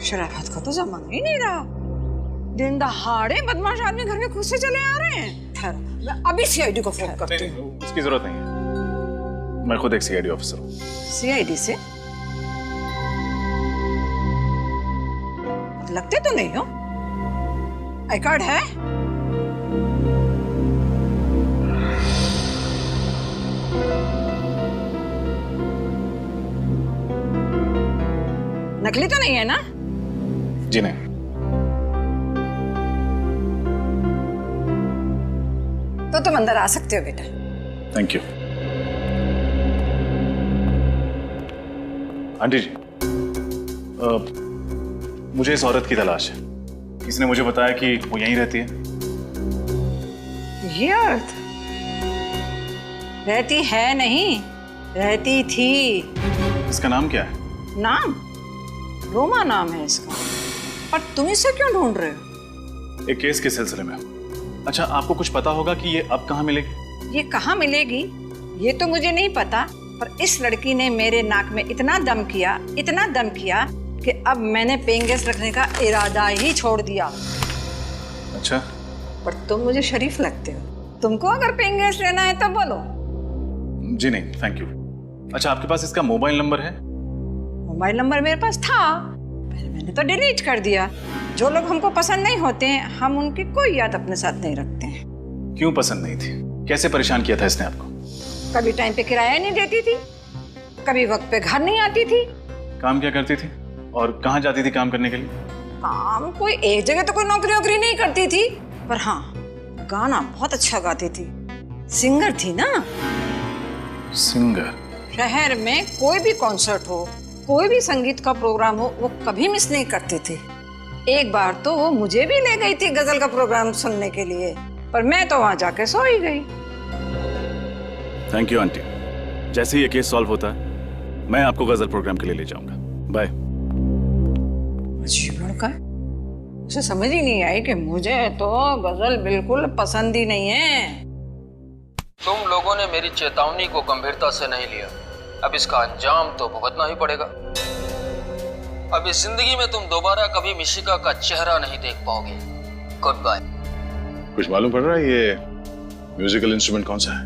शराफत का तो जमाना ही नहीं रहा। दिन दहाड़े बदमाश आदमी घर में खुद से चले आ रहे हैं। ठहरो, मैं अभी सीआईडी को फोन करती हूँ। उसकी जरूरत नहीं है, मैं खुद एक सीआईडी ऑफिसर हूँ। सीआईडी से? लगते तो नहीं हो। आई कार्ड है? नकली तो नहीं है ना? जी नहीं। तो तुम अंदर आ सकते हो बेटा। Thank you. आंटी जी, मुझे इस औरत की तलाश है। किसी ने मुझे बताया कि वो यहीं रहती है। ये औरत रहती है नहीं, रहती थी। इसका नाम क्या है? नाम? रोमा नाम है इसका। पर तुम इसे क्यों ढूंढ रहे हो? एक केस के सिलसिले में। अच्छा, आपको कुछ पता होगा कि ये अब कहाँ मिलेगी? ये कहाँ मिलेगी ये तो मुझे नहीं पता, पर इस लड़की ने मेरे नाक में इतना दम किया कि अब मैंने पेइंग गेस्ट रखने का इरादा ही छोड़ दिया। अच्छा। पर तुम मुझे शरीफ लगते हो। तुमको अगर पेइंग गेस्ट लेना है तो बोलो। जी नहीं, थैंक यू। अच्छा, आपके पास इसका मोबाइल नंबर है? मोबाइल नंबर मेरे पास था, पहले मैंने तो डिलीट कर दिया। जो लोग हमको पसंद नहीं होते हैं, हम उनकी कोई याद अपने साथ नहीं रखते हैं। क्यों पसंद नहीं थी? कैसे परेशान किया था इसने आपको? कभी टाइम पे किराया नहीं देती थी, कभी वक्त पे घर नहीं आती थी। काम क्या करती थी और कहाँ जाती थी काम करने के लिए? काम कोई एक जगह तो कोई नौकरी नहीं करती थी, पर हाँ, गाना बहुत अच्छा गाती थी। सिंगर थी ना। सिंगर? शहर में कोई भी कॉन्सर्ट हो, कोई भी संगीत का प्रोग्राम हो, वो कभी मिस नहीं करती थी। एक बार तो वो मुझे भी ले गई थी गजल का प्रोग्राम सुनने के लिए, पर मैं तो वहां जाके सो ही गई। Thank you aunty. जैसे ही ये केस सॉल्व होता है मैं आपको गजल प्रोग्राम के लिए ले जाऊंगा। बाय। अजीब लड़का है, उसे समझ ही नहीं आई कि मुझे तो गजल बिल्कुल पसंद ही नहीं है। तुम लोगों ने मेरी चेतावनी को गंभीरता से नहीं लिया, अब इसका अंजाम तो भुगतना ही पड़ेगा। अब इस जिंदगी में तुम दोबारा कभी मिशिका का चेहरा नहीं देख पाओगे। Good bye. कुछ मालूम पड़ रहा है ये म्यूजिकल इंस्ट्रूमेंट कौन सा है?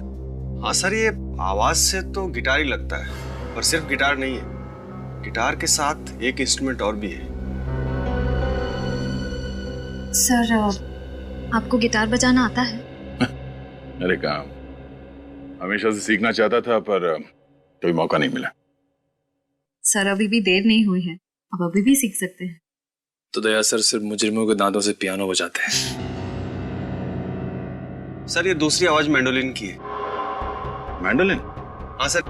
हाँ सर, ये आवाज से तो गिटार ही लगता है, पर सिर्फ गिटार नहीं है, गिटार के साथ एक इंस्ट्रूमेंट और भी है। सर, आपको गिटार बजाना आता है? अरे काम हमेशा से सीखना चाहता था पर कोई मौका नहीं मिला। सर, अभी भी देर नहीं हुई है, अब अभी भी सीख सकते हैं। तो दया सर सिर्फ मुजरिमों के दांतों से पियानो बजाते हैं। सर, ये दूसरी आवाज मैंडोलिन की है। मैंडोलिन? हाँ सर।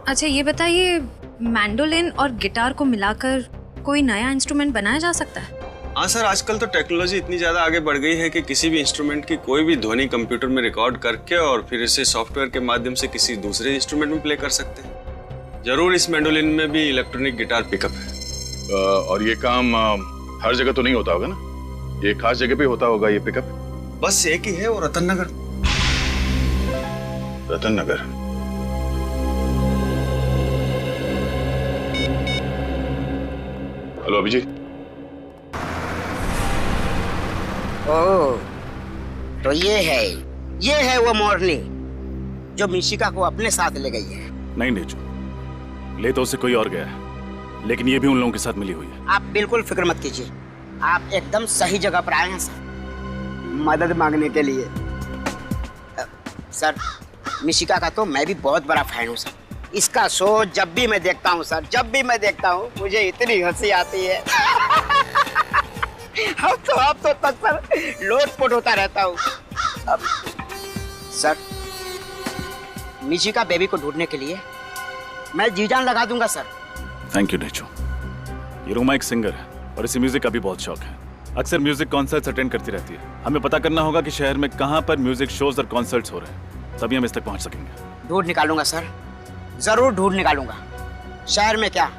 अच्छा, ये बताइए, मैंडोलिन और गिटार को मिलाकर कोई नया इंस्ट्रूमेंट बनाया जा सकता है? हाँ सर, आजकल तो टेक्नोलॉजी इतनी ज्यादा आगे बढ़ गई है कि किसी भी इंस्ट्रूमेंट की कोई भी ध्वनि कंप्यूटर में रिकॉर्ड करके और फिर इसे सॉफ्टवेयर के माध्यम से किसी दूसरे इंस्ट्रूमेंट में प्ले कर सकते हैं। जरूर इस मैंडोलिन में भी इलेक्ट्रॉनिक गिटार पिकअप है। और ये काम हर जगह तो नहीं होता होगा ना? ये खास जगह पे होता होगा ये पिकअप? बस एक ही है, वो रतन नगर। रतन नगर? हेलो अभिजीत। ओह, तो ये है वो मोरनी जो मिशिका को अपने साथ ले गई है। नहीं नेचू, ले तो उसे कोई और गया है। लेकिन ये भी उन लोगों के साथ मिली हुई है। आप बिल्कुल फिक्र मत कीजिए, आप एकदम सही जगह पर आए हैं सर, मदद मांगने के लिए। सर, मिशिका का तो मैं भी बहुत बड़ा फैन हूँ सर। इसका शो जब भी मैं देखता हूँ सर, जब भी मैं देखता हूँ मुझे इतनी हंसी आती है। अब तो तक सर लोटपोट होता रहता हूँ। अब सर, मिशिका बेबी को ढूंढने के लिए मैं जी जान लगा दूंगा सर। Thank you नेचो। ये रोमा एक सिंगर है और इसे म्यूजिक का भी बहुत शौक है। अक्सर म्यूजिक कॉन्सर्ट्स अटेंड करती रहती है। हमें पता करना होगा कि शहर में कहाँ पर म्यूजिक शोज और कॉन्सर्ट्स हो रहे हैं, तभी हम इस तक पहुँच सकेंगे। ढूंढ निकालूंगा सर, जरूर ढूंढ निकालूंगा। शहर में क्या,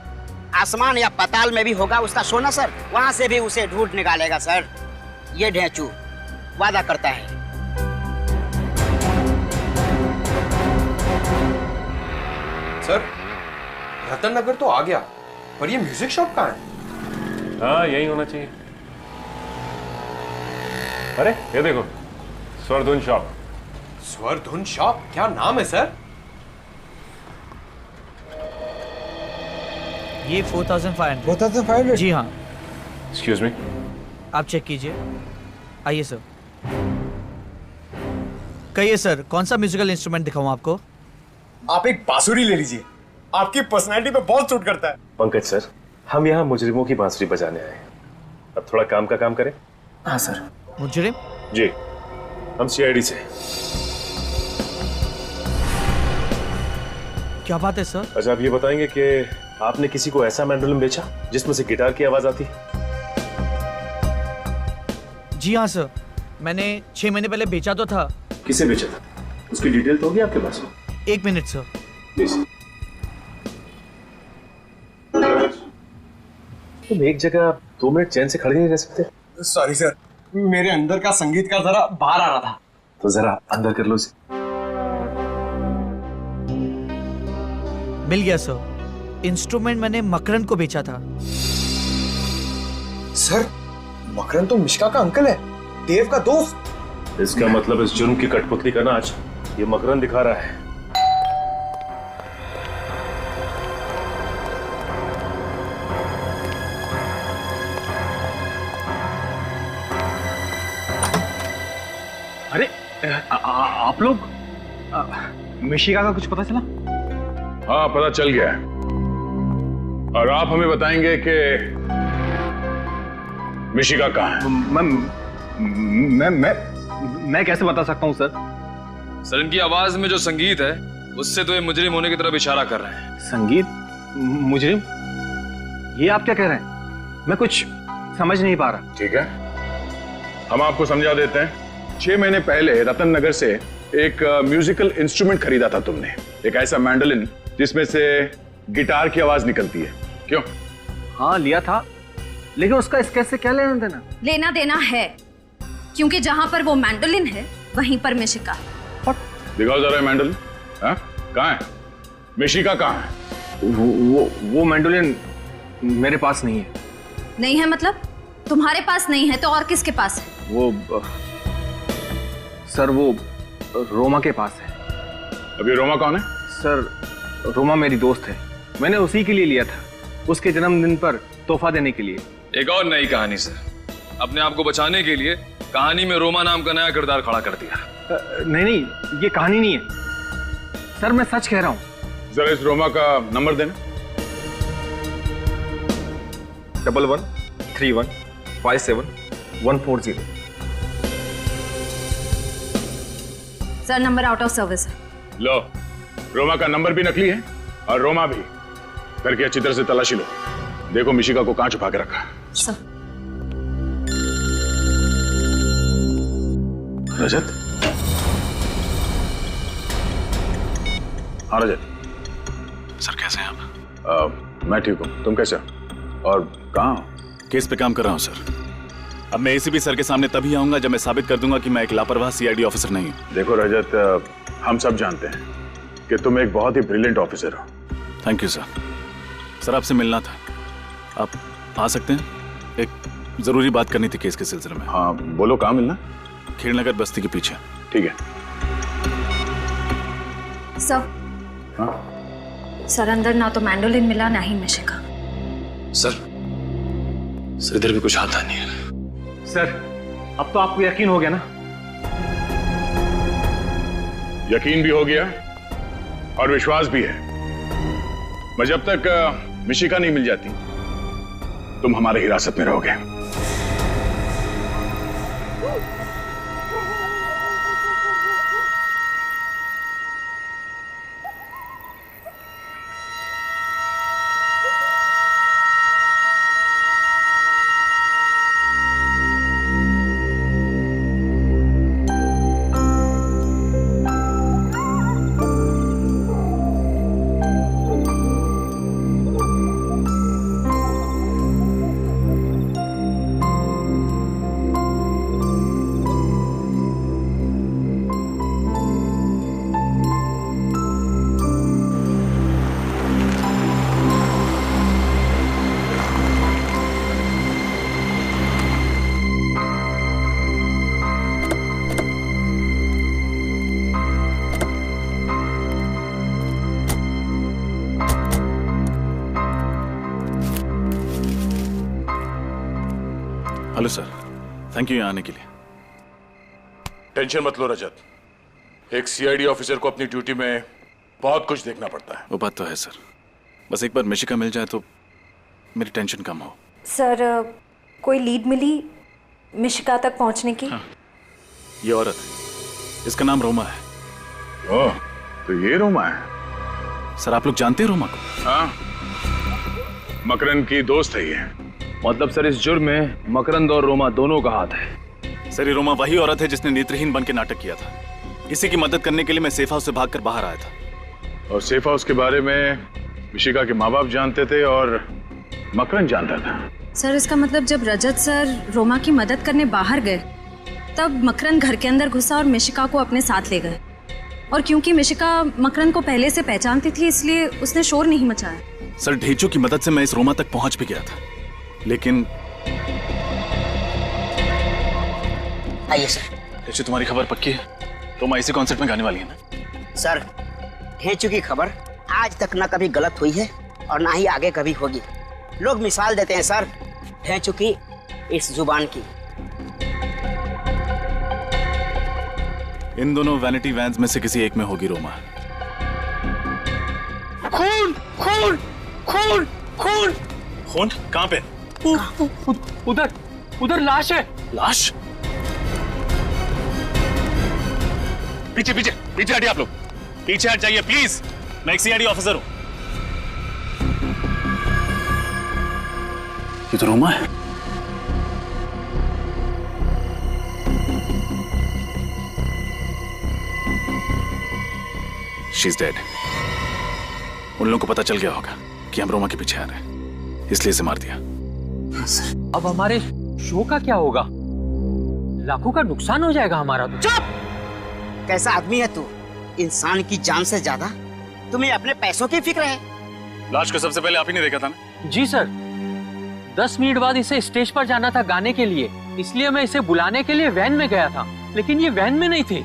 आसमान या पाताल में भी होगा उसका शो ना सर, वहां से भी उसे ढूंढ निकालेगा सर। ये ढेंचू वादा करता है। सर, रतन नगर तो आ गया, पर ये म्यूजिक शॉप कहाँ है? हाँ, यही होना चाहिए। अरे ये देखो, स्वरधुन शॉप। स्वरधुन शॉप, क्या नाम है सर? ये 4500। 4500? जी हाँ। एक्सक्यूज मी, आप चेक कीजिए। आइए सर। कहिए सर, कौन सा म्यूजिकल इंस्ट्रूमेंट दिखाऊं आपको? आप एक बांसुरी ले लीजिए, आपकी पर्सनैलिटी पे बहुत सूट करता है। पंकज सर, हम यहाँ मुजरिमों की बांसुरी बजाने आए हैं। अब थोड़ा काम का काम करें। हाँ सर। मुजरिम? जी, हम सीआईडी से। क्या बात है सर? अच्छा, आप ये बताएंगे कि आपने किसी को ऐसा मैंडोलिन बेचा जिसमें से गिटार की आवाज आती? जी हाँ सर, मैंने 6 महीने पहले बेचा तो था। किसे बेचा था? उसकी डिटेल तो होगी आपके पास? 1 मिनट सर। प्लीज। तुम एक जगह 2 मिनट चैन से खड़े नहीं रह सकते? सॉरी सर, मेरे अंदर का संगीत का जरा बाहर आ रहा था। तो जरा अंदर कर लो इसे। मिल गया सर। इंस्ट्रूमेंट मैंने मकरन को बेचा था। सर, मकरन तो मिशिका का अंकल है, देव का दोस्त। इसका मतलब इस जुर्म की कठपुतली का नाच ये मकरन दिखा रहा है। अरे आप लोग, मिशिका का कुछ पता चला? हाँ, पता चल गया है। और आप हमें बताएंगे कि मिशिका कहाँ है? मैं कैसे बता सकता हूँ सर? सर, इनकी आवाज में जो संगीत है उससे तो ये मुजरिम होने की तरफ इशारा कर रहे हैं। संगीत? मुजरिम? ये आप क्या कह रहे हैं? मैं कुछ समझ नहीं पा रहा। ठीक है, हम आपको समझा देते हैं। 6 महीने पहले रतन नगर से एक म्यूजिकल इंस्ट्रूमेंट खरीदा था तुमने, एक ऐसा मैंडोलिन जिसमें से गिटार की आवाज निकलती है। क्यों? हाँ, लिया था, लेकिन उसका इस केस से क्या लेना देना? लेना देना है, क्योंकि जहां पर वो मैंडोलिन है वहीं पर मिशिका। दिखाओ जरा मैंडोलिन। हाँ, कहाँ है? मिशिका कहाँ है? वो मैंडोलिन मेरे पास नहीं है। नहीं है मतलब? तुम्हारे पास नहीं है तो और किसके पास है? सर, वो रोमा के पास है। अभी रोमा कौन है? सर, रोमा मेरी दोस्त है, मैंने उसी के लिए लिया था, उसके जन्मदिन पर तोहफा देने के लिए। एक और नई कहानी सर, अपने आप को बचाने के लिए कहानी में रोमा नाम का नया किरदार खड़ा कर दिया। नहीं, ये कहानी नहीं है सर, मैं सच कह रहा हूँ। जरा इस रोमा का नंबर देना। 113157 sir, number out of service है। लो, रोमा का नंबर भी नकली है और रोमा भी। करके अच्छी तरह से तलाशी लो, देखो मिशिका को कहां छुपा के रखा। सर। रजत? हाँ रजत। सर कैसे हैं आप? मैं ठीक हूँ, तुम कैसे हो? और कहाँ हो? केस पे काम कर रहा हूँ सर। अब मैं एसीपी सर के सामने तभी आऊंगा जब मैं साबित कर दूंगा कि मैं एक लापरवाह सीआईडी ऑफिसर नहीं हूँ। देखो रजत, हम सब जानते हैं कि तुम एक बहुत ही ब्रिलियंट ऑफिसर हो। Thank you sir. सर, आपसे मिलना था, आप आ सकते हैं? एक जरूरी बात करनी थी केस के सिलसिले में। हाँ बोलो, कहाँ मिलना? खेड़नगर बस्ती के पीछे। ठीक है। सर। हाँ? सर, अंदर ना तो मैंडोलिन मिला ना ही मिशिका। सर इधर भी कुछ आता नहीं है। सर अब तो आपको यकीन हो गया ना? यकीन भी हो गया और विश्वास भी है। मैं जब तक मिशिका नहीं मिल जाती तुम हमारे हिरासत में रहोगे। हेलो सर, थैंक यू यहाँ आने के लिए। टेंशन मत लो रजत, एक सीआईडी ऑफिसर को अपनी ड्यूटी में बहुत कुछ देखना पड़ता है। वो बात तो है सर, बस एक बार मिशिका मिल जाए तो मेरी टेंशन कम हो। सर कोई लीड मिली मिशिका तक पहुंचने की? हाँ, ये औरत है, इसका नाम रोमा है। ओह, तो ये रोमा है? सर आप लोग जानते हैं रोमा को? हाँ, मकरंद की दोस्त है ये। मतलब सर इस जुर्म में मकरंद और रोमा दोनों का हाथ है। सर ये रोमा वही औरत है जिसने नेत्रहीन बन के नाटक किया था। इसी की मदद करने के लिए मैं सेफ हाउस से भागकर बाहर आया था। और सेफ हाउस के बारे में मिशिका के माँ बाप जानते थे और मकरंद जानता था। सर इसका मतलब जब रजत सर रोमा की मदद करने बाहर गए तब मकरंद घर के अंदर घुसा और मिशिका को अपने साथ ले गए। और क्योंकि मिशिका मकरंद को पहले से पहचानती थी इसलिए उसने शोर नहीं मचाया। सर ढेंचू की मदद से मैं इस रोमा तक पहुंच भी गया था, लेकिन आइए सर। ढेंचू तुम्हारी खबर पक्की है? रोमा इसी कॉन्सर्ट में गाने वाली है ना? सर ढेंचू की खबर आज तक ना कभी गलत हुई है और ना ही आगे कभी होगी। लोग मिसाल देते हैं सर ढेंचू की इस जुबान की। इन दोनों वैनिटी वैन्स में से किसी एक में होगी रोमा। खून खून खून खून खून कहाँ पे? उधर उधर लाश है। लाश? पीछे पीछे पीछे हटिए आप लोग, पीछे हट जाइए प्लीज। मैं एक सीआईडी ऑफिसर हूं। ये तो रोमा है। She is dead. उन लोगों को पता चल गया होगा कि हम रोमा के पीछे आ रहे हैं, इसलिए इसे मार दिया। अब हमारे शो का क्या होगा? लाखों का नुकसान हो जाएगा हमारा तो। चुप! कैसा आदमी है तू? इंसान की जान से ज्यादा तुम्हें अपने पैसों की फिक्र है। लाश को सबसे पहले आप ही ने देखा था ना? जी सर, 10 मिनट बाद इसे स्टेज पर जाना था गाने के लिए, इसलिए मैं इसे बुलाने के लिए वैन में गया था, लेकिन ये वैन में नहीं थे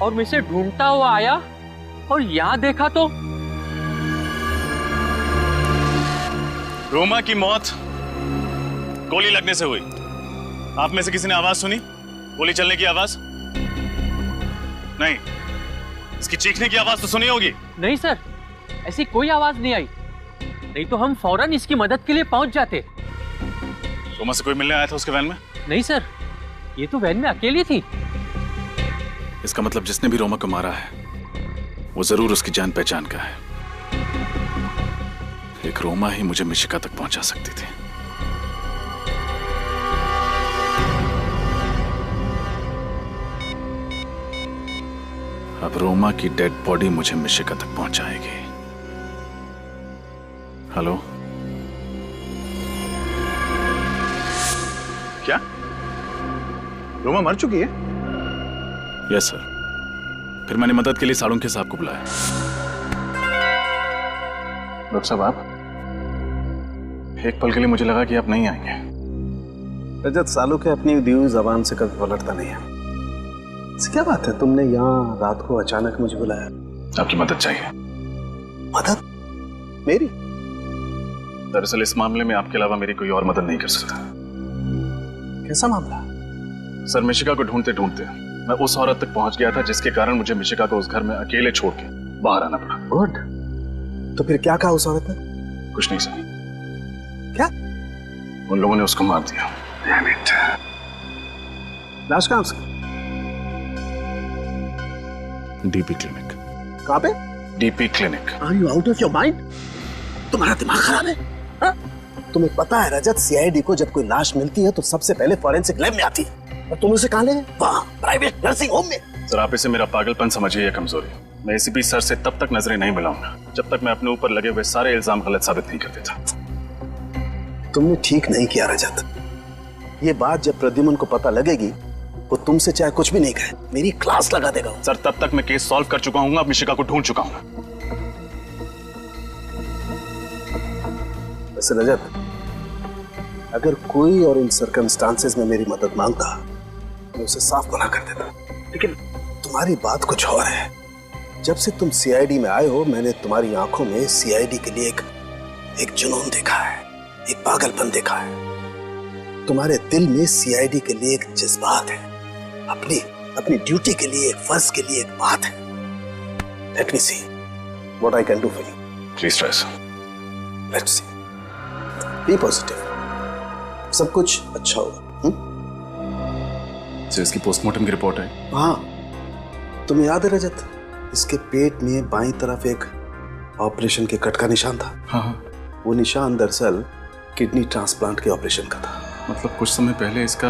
और मैं इसे ढूंढता हुआ आया और यहाँ देखा तो रोमा की मौत गोली लगने से हुई। आप में से किसी ने आवाज सुनी? गोली चलने की आवाज? नहीं। इसकी चीखने की आवाज तो सुनी होगी? नहीं सर, ऐसी कोई आवाज नहीं आई, नहीं तो हम फौरन इसकी मदद के लिए पहुंच जाते। रोमा से कोई मिलने आया था उसके वैन में? नहीं सर, ये तो वैन में अकेली थी। इसका मतलब जिसने भी रोमा को मारा है वो जरूर उसकी जान पहचान का है। एक रोमा ही मुझे मिशिका तक पहुंचा सकती थी। अब रोमा की डेड बॉडी मुझे मिशिका तक पहुंचाएगी। हेलो? क्या रोमा मर चुकी है? Yes sir. फिर मैंने मदद के लिए सालुंखे साहब को बुलाया। डॉक्टर साहब आप? एक पल के लिए मुझे लगा कि आप नहीं आएंगे। रजत, सालुंखे अपनी दी हुई जबान से कभी पलटता नहीं है। क्या बात है, तुमने यहाँ रात को अचानक मुझे बुलाया? आपकी मदद चाहिए। मदद? मेरी? दरअसल इस मामले में आपके अलावा मेरी कोई और मदद नहीं कर सकता। कैसा मामला? सर, मिशिका को ढूंढते ढूंढते मैं उस औरत तक पहुंच गया था जिसके कारण मुझे मिशिका को उस घर में अकेले छोड़ के बाहर आना पड़ा। गुड। तो फिर क्या कहा उस औरत ने? कुछ नहीं सर। क्या? उन लोगों ने उसको मार दिया। Damn it. लाश कहाँ उसकी? DP clinic. कहाँ पे? DP clinic. Are you out of your mind? तुम्हारा दिमाग खराब है? हाँ? तुम्हें पता है रजत, सीआईडी को जब कोई लाश मिलती है तो सबसे पहले फॉरेंसिक लैब में आती है, और तुम उसे कहाँ ले गए? वहाँ प्राइवेट नर्सिंग होम में। सर, आप इसे मेरा पागलपन समझिए या कमजोरी। मैं एसीपी सर से तब तक नजरें नहीं मिलाऊंगा जब तक मैं अपने ऊपर लगे हुए सारे इल्जाम गलत साबित नहीं कर देता। तुमने ठीक नहीं किया रजत। ये बात जब प्रद्युमन को पता लगेगी वो तुमसे चाहे कुछ भी नहीं कहे, मेरी क्लास लगा देगा। सर, तब तक मैं केस सॉल्व कर चुका हूँ, अब मिशिका को ढूंढ चुका हूँ। वैसे रजत, अगर कोई और इन सर्कमस्टांसेस में मेरी मदद मांगता तो उसे साफ मना कर देता, लेकिन तुम्हारी बात कुछ और है। जब से तुम सीआईडी में आए हो मैंने तुम्हारी आंखों में सीआईडी के लिए एक जुनून देखा है, एक पागलपन देखा है। तुम्हारे दिल में सीआईडी के लिए एक जज्बात है, अपनी ड्यूटी के लिए, एक फर्ज के लिए एक बात है। Let me see what I can do for you. Please try sir. Let's see. Be positive, सब कुछ अच्छा होगा। सर, इसकी पोस्टमार्टम की रिपोर्ट है। हाँ, तुम्हें याद है रजत, इसके पेट में बाईं तरफ एक ऑपरेशन के कट का निशान था। हाँ। वो निशान दरअसल किडनी ट्रांसप्लांट के ऑपरेशन का था। मतलब कुछ समय पहले इसका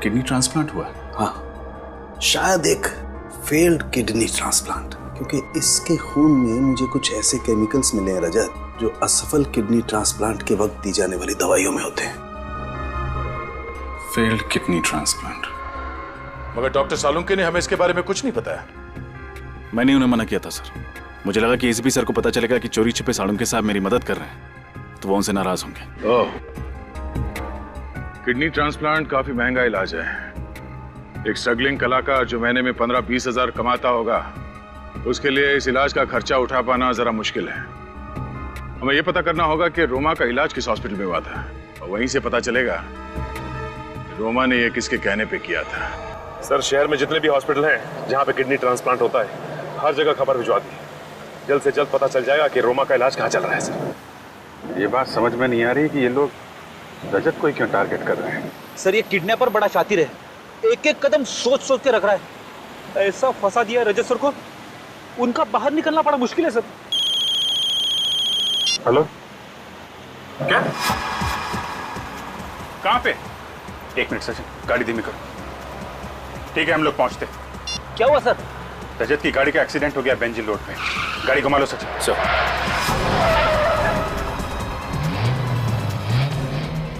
किडनी ट्रांसप्लांट हुआ? हाँ, शायद एक फेल्ड किडनी ट्रांसप्लांट, क्योंकि इसके खून में मुझे कुछ ऐसे केमिकल्स मिले हैं रजत जो असफल किडनी ट्रांसप्लांट के वक्त दी जाने वाली दवाइयों में होते हैं। Failed kidney transplant. मगर डॉक्टर सालुंके ने हमें इसके बारे में कुछ नहीं बताया। मैंने उन्हें मना किया था सर। मुझे लगा कि एसीपी सर को पता चलेगा कि चोरी छिपे सालुंके साहब मेरी मदद कर रहे हैं तो वो उनसे नाराज होंगे। ओह, किडनी ट्रांसप्लांट काफी महंगा इलाज है। एक स्ट्रगलिंग कलाकार जो महीने में 15-20 हजार कमाता होगा, उसके लिए इस इलाज का खर्चा उठा पाना जरा मुश्किल है। हमें यह पता करना होगा कि रोमा का इलाज किस हॉस्पिटल में हुआ था, और वहीं से पता चलेगा रोमा ने यह किसके कहने पे किया था। सर, शहर में जितने भी हॉस्पिटल हैं जहां पे किडनी ट्रांसप्लांट होता है, हर जगह खबर भिजवा दी। जल्द से जल्द पता चल जाएगा कि रोमा का इलाज कहाँ चल रहा है। सर, ये बात समझ में नहीं आ रही कि ये लोग रजत को ही क्यों टारगेट कर रहे हैं। सर, ये किडनैपर बड़ा शातिर है, एक एक कदम सोच सोच के रख रहा है। ऐसा फंसा दिया रजत सर को, उनका बाहर निकलना बड़ा मुश्किल है सर। हेलो, क्या? कहाँ पे? एक मिनट सचिन, गाड़ी धीमी करो। ठीक है, हम लोग पहुंचते। क्या हुआ सर? रजत की गाड़ी का एक्सीडेंट हो गया बेंजिल रोड पे। गाड़ी घुमा लो सचिन। सर,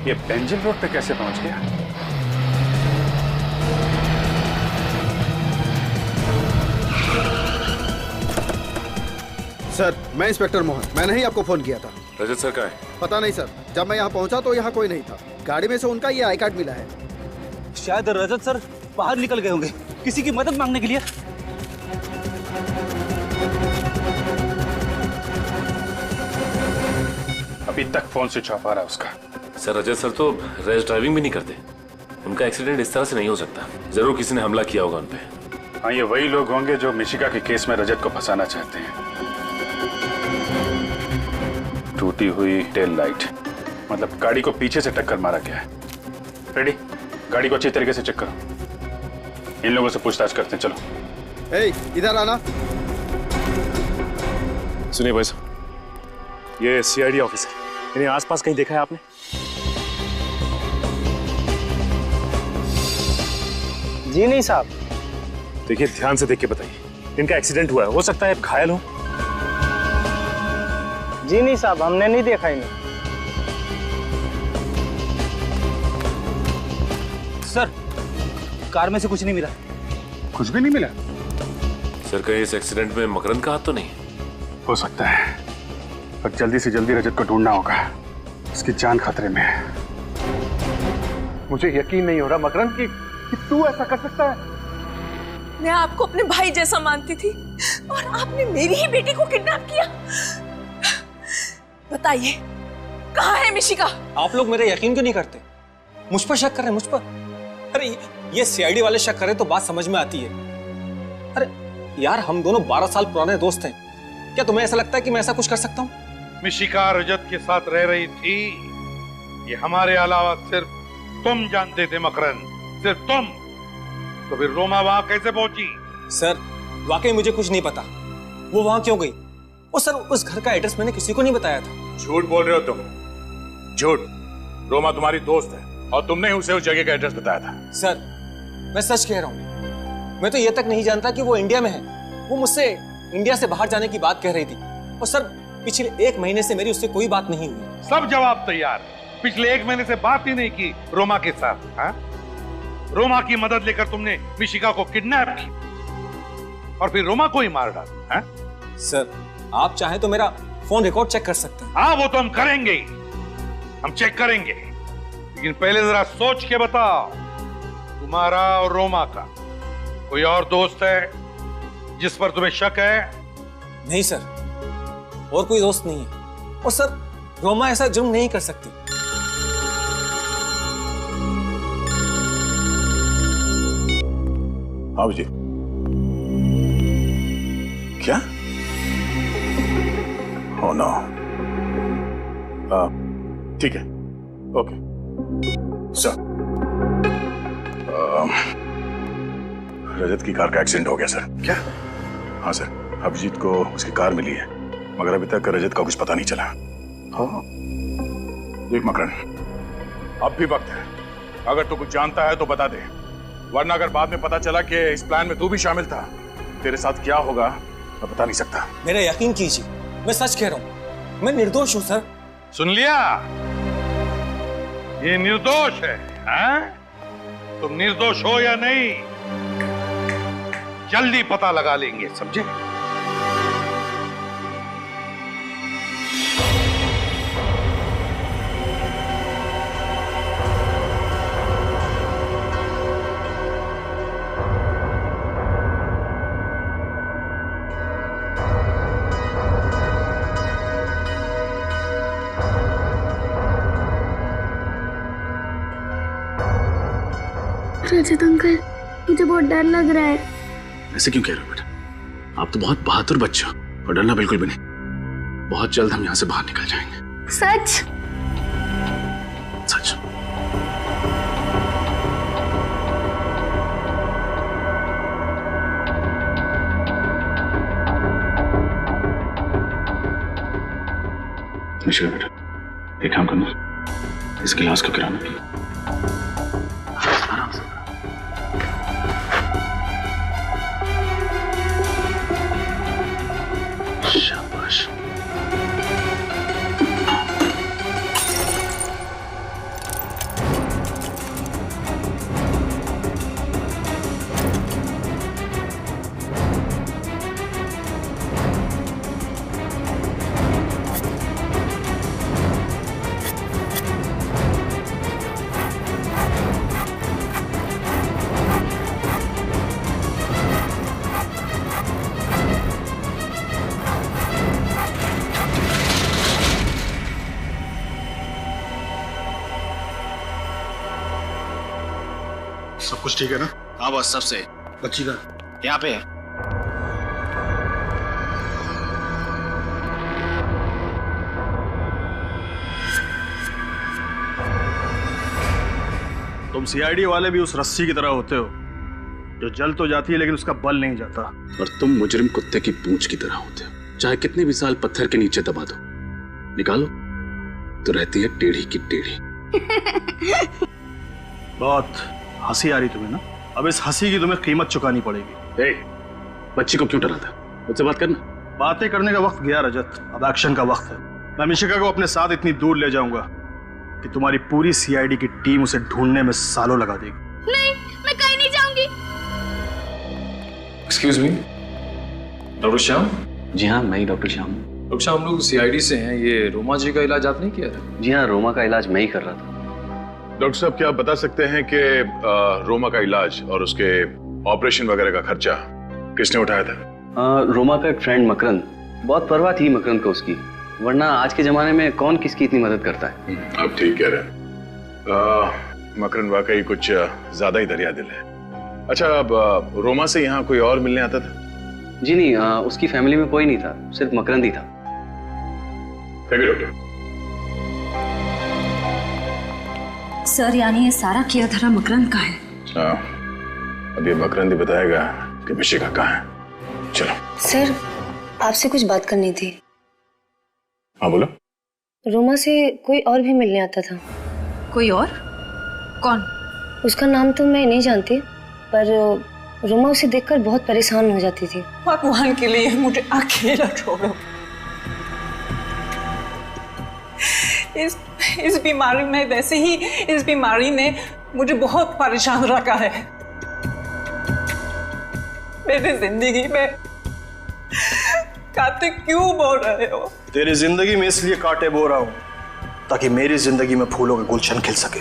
ये बेंजिल रोड पे कैसे पहुंच गया? सर, मैं इंस्पेक्टर मोहन, मैंने ही आपको फोन किया था। रजत सर कहाँ है? पता नहीं सर, जब मैं यहाँ पहुंचा तो यहाँ कोई नहीं था। गाड़ी में से उनका ये आई कार्ड मिला है। शायद रजत सर बाहर निकल गए होंगे किसी की मदद मांगने के लिए। अभी तक फोन स्विच ऑफ आ रहा है उसका। सर, रजत सर तो रैश ड्राइविंग भी नहीं करते। उनका एक्सीडेंट इस तरह से नहीं हो सकता। जरूर किसी ने हमला किया होगा उनपे। हाँ, ये वही लोग होंगे जो मिशिका के केस में रजत को फंसाना चाहते हैं। टूटी हुई टेल लाइट, मतलब गाड़ी को पीछे से टक्कर मारा गया है। रेडी, गाड़ी को अच्छी तरीके से चेक करो। इन लोगों से पूछताछ करते हैं। चलो। ए, इधर आना। सुनिए भाई साहब, ये सीआईडी ऑफिस है। इन्हें आसपास कहीं देखा है आपने? जी नहीं साहब। देखिए, ध्यान से देख के बताइए। इनका एक्सीडेंट हुआ है, हो सकता है घायल हो। जी नहीं साहब, हमने नहीं देखा इन्हें। सर, कार में से कुछ नहीं मिला। कुछ भी नहीं मिला? सर, कहीं इस एक्सीडेंट में मकरंद का हाथ तो नहीं? हो सकता है, पर जल्दी से जल्दी रजत को ढूंढना होगा। उसकी जान खतरे में है। मुझे यकीन नहीं हो रहा मकरंद कि तू ऐसा कर सकता है। मैं आपको अपने भाई जैसा मानती थी और आपने मेरी ही बेटी को किडनैप किया। बताइए, कहाँ है मिशिका? आप लोग मेरे यकीन क्यों नहीं करते? मुझ पर शक कर रहे हैं, मुझ पर? अरे ये सीआईडी वाले शक करें तो बात समझ में आती है। अरे यार, हम दोनों 12 साल पुराने दोस्त हैं। क्या तुम्हें ऐसा लगता है कि मैं ऐसा कुछ कर सकता हूँ? मिशिका रजत के साथ रह रही थी, ये हमारे अलावा सिर्फ तुम जानते थे मकरन, सिर्फ तुम। तो फिर रोमा वहां कैसे पहुंची? सर वाकई मुझे कुछ नहीं पता, वो वहां क्यों गई? और सर उस घर का एड्रेस मैंने किसी को नहीं बताया था। झूठ बोल रहे हो तुम, झूठ। रोमा तुम्हारी दोस्त है और तुमने ही उसे उस जगह का एड्रेस बताया था। सर मैं सच कह रहा हूँ, मैं तो ये तक नहीं जानता कि वो इंडिया में है। वो मुझसे इंडिया से बाहर जाने की बात कह रही थी। और सर पिछले 1 महीने से मेरी उससे कोई बात नहीं हुई। सब जवाब तैयार। पिछले 1 महीने से बात ही नहीं की रोमा के साथ। हाँ? रोमा की मदद लेकर तुमने मिशिका को किडनैप की और फिर रोमा को ही मार डाला। सर आप चाहें तो मेरा फोन रिकॉर्ड चेक कर सकते हैं। हाँ वो तो हम करेंगे ही, हम चेक करेंगे। लेकिन पहले जरा सोच के बताओ, तुम्हारा और रोमा का कोई और दोस्त है जिस पर तुम्हें शक है? नहीं सर, और कोई दोस्त नहीं है। और सर रोमा ऐसा जुर्म नहीं कर सकती। हाँ जी। क्या? Oh no. ठीक है, ओके सर। रजत की कार का एक्सीडेंट हो गया सर। क्या? हाँ सर, अभिजीत को उसकी कार मिली है, मगर अभी तक रजत का कुछ पता नहीं चला। हाँ देख मकरन, अब भी वक्त है। अगर तू कुछ जानता है तो बता दे, वरना अगर बाद में पता चला कि इस प्लान में तू भी शामिल था, तेरे साथ क्या होगा मैं बता नहीं सकता। मेरा यकीन कीजिए, मैं सच कह रहा हूँ, मैं निर्दोष हूँ सर। सुन लिया? ये निर्दोष है। हाँ? तुम निर्दोष हो या नहीं, जल्दी पता लगा लेंगे, समझे? रजत अंकल, मुझे बहुत डर लग रहा है। ऐसे क्यों कह रहे हो बेटा? आप तो बहुत बहादुर बच्चे हो और डरना बिल्कुल भी नहीं। बहुत जल्द हम यहाँ से बाहर निकल जाएंगे। सच? सच। मिशिका बेटा, एक काम करना, इस गिलास को गिराना। आराम से। शाबाश। सब कुछ ठीक है ना? हाँ बस सब सही। बच्ची का यहाँ पे है। तुम सीआईडी वाले भी उस रस्सी की तरह होते हो जो जल तो जाती है लेकिन उसका बल नहीं जाता। और तुम मुजरिम कुत्ते की पूंछ की तरह होते हो, चाहे कितने भी साल पत्थर के नीचे दबा दो, निकालो तो रहती है टेढ़ी की टेढ़ी। बहुत हंसी आ रही तुम्हें ना? अब इस हंसी की तुम्हें कीमत चुकानी पड़ेगी। बच्ची को क्यों डराता? मुझसे बात करना। बातें करने का वक्त गया रजत, अब एक्शन का वक्त है। मैं मिशिका को अपने साथ इतनी दूर ले जाऊंगा कि तुम्हारी पूरी सीआईडी की टीम उसे ढूंढने में सालों लगा देगी। नहीं, मैं कहीं नहीं जाऊंगी। Excuse me, doctor Shyam? जी हाँ, मैं ही डॉक्टर श्याम। डॉक्टर श्याम, हम लोग सीआईडी से हैं। ये रोमा जी का इलाज आपने किया था? जी हाँ, रोमा का इलाज मैं ही कर रहा था। डॉक्टर साहब, क्या आप बता सकते हैं कि रोमा का इलाज और उसके ऑपरेशन वगैरह का खर्चा किसने उठाया था? रोमा का एक फ्रेंड मकरन, बहुत परवाह थी मकरन को उसकी, वरना आज के जमाने में कौन किसकी इतनी मदद करता है। अब ठीक कह रहे हैं। मकरन वाकई कुछ ज्यादा ही दरिया दिल है। अच्छा, अब रोमा से यहाँ कोई और मिलने आता था? जी नहीं, उसकी फैमिली में कोई नहीं था, सिर्फ मकरंद ही था। Thank you doctor. सर, यानी ये सारा किया धरा मकरंद का है? हाँ, अब ये मकरंद ही बताएगा कि मिशिका कहाँ है। चलो। सर, आपसे कुछ बात करनी थी। हाँ बोलो। रोमा से कोई और भी मिलने आता था। कोई और? कौन? उसका नाम तो मैं नहीं जानती, पर रोमा उसे देखकर बहुत परेशान हो जाती थी। भगवान के लिए मुझे अकेला छोड़ो। इस बीमारी में, वैसे ही इस बीमारी ने मुझे बहुत परेशान रखा है। मेरी जिंदगी में कांटे क्यों बो रहे हो? तेरी जिंदगी में इसलिए कांटे बो रहा हूं ताकि मेरी जिंदगी में फूलों के गुलशन खिल सके।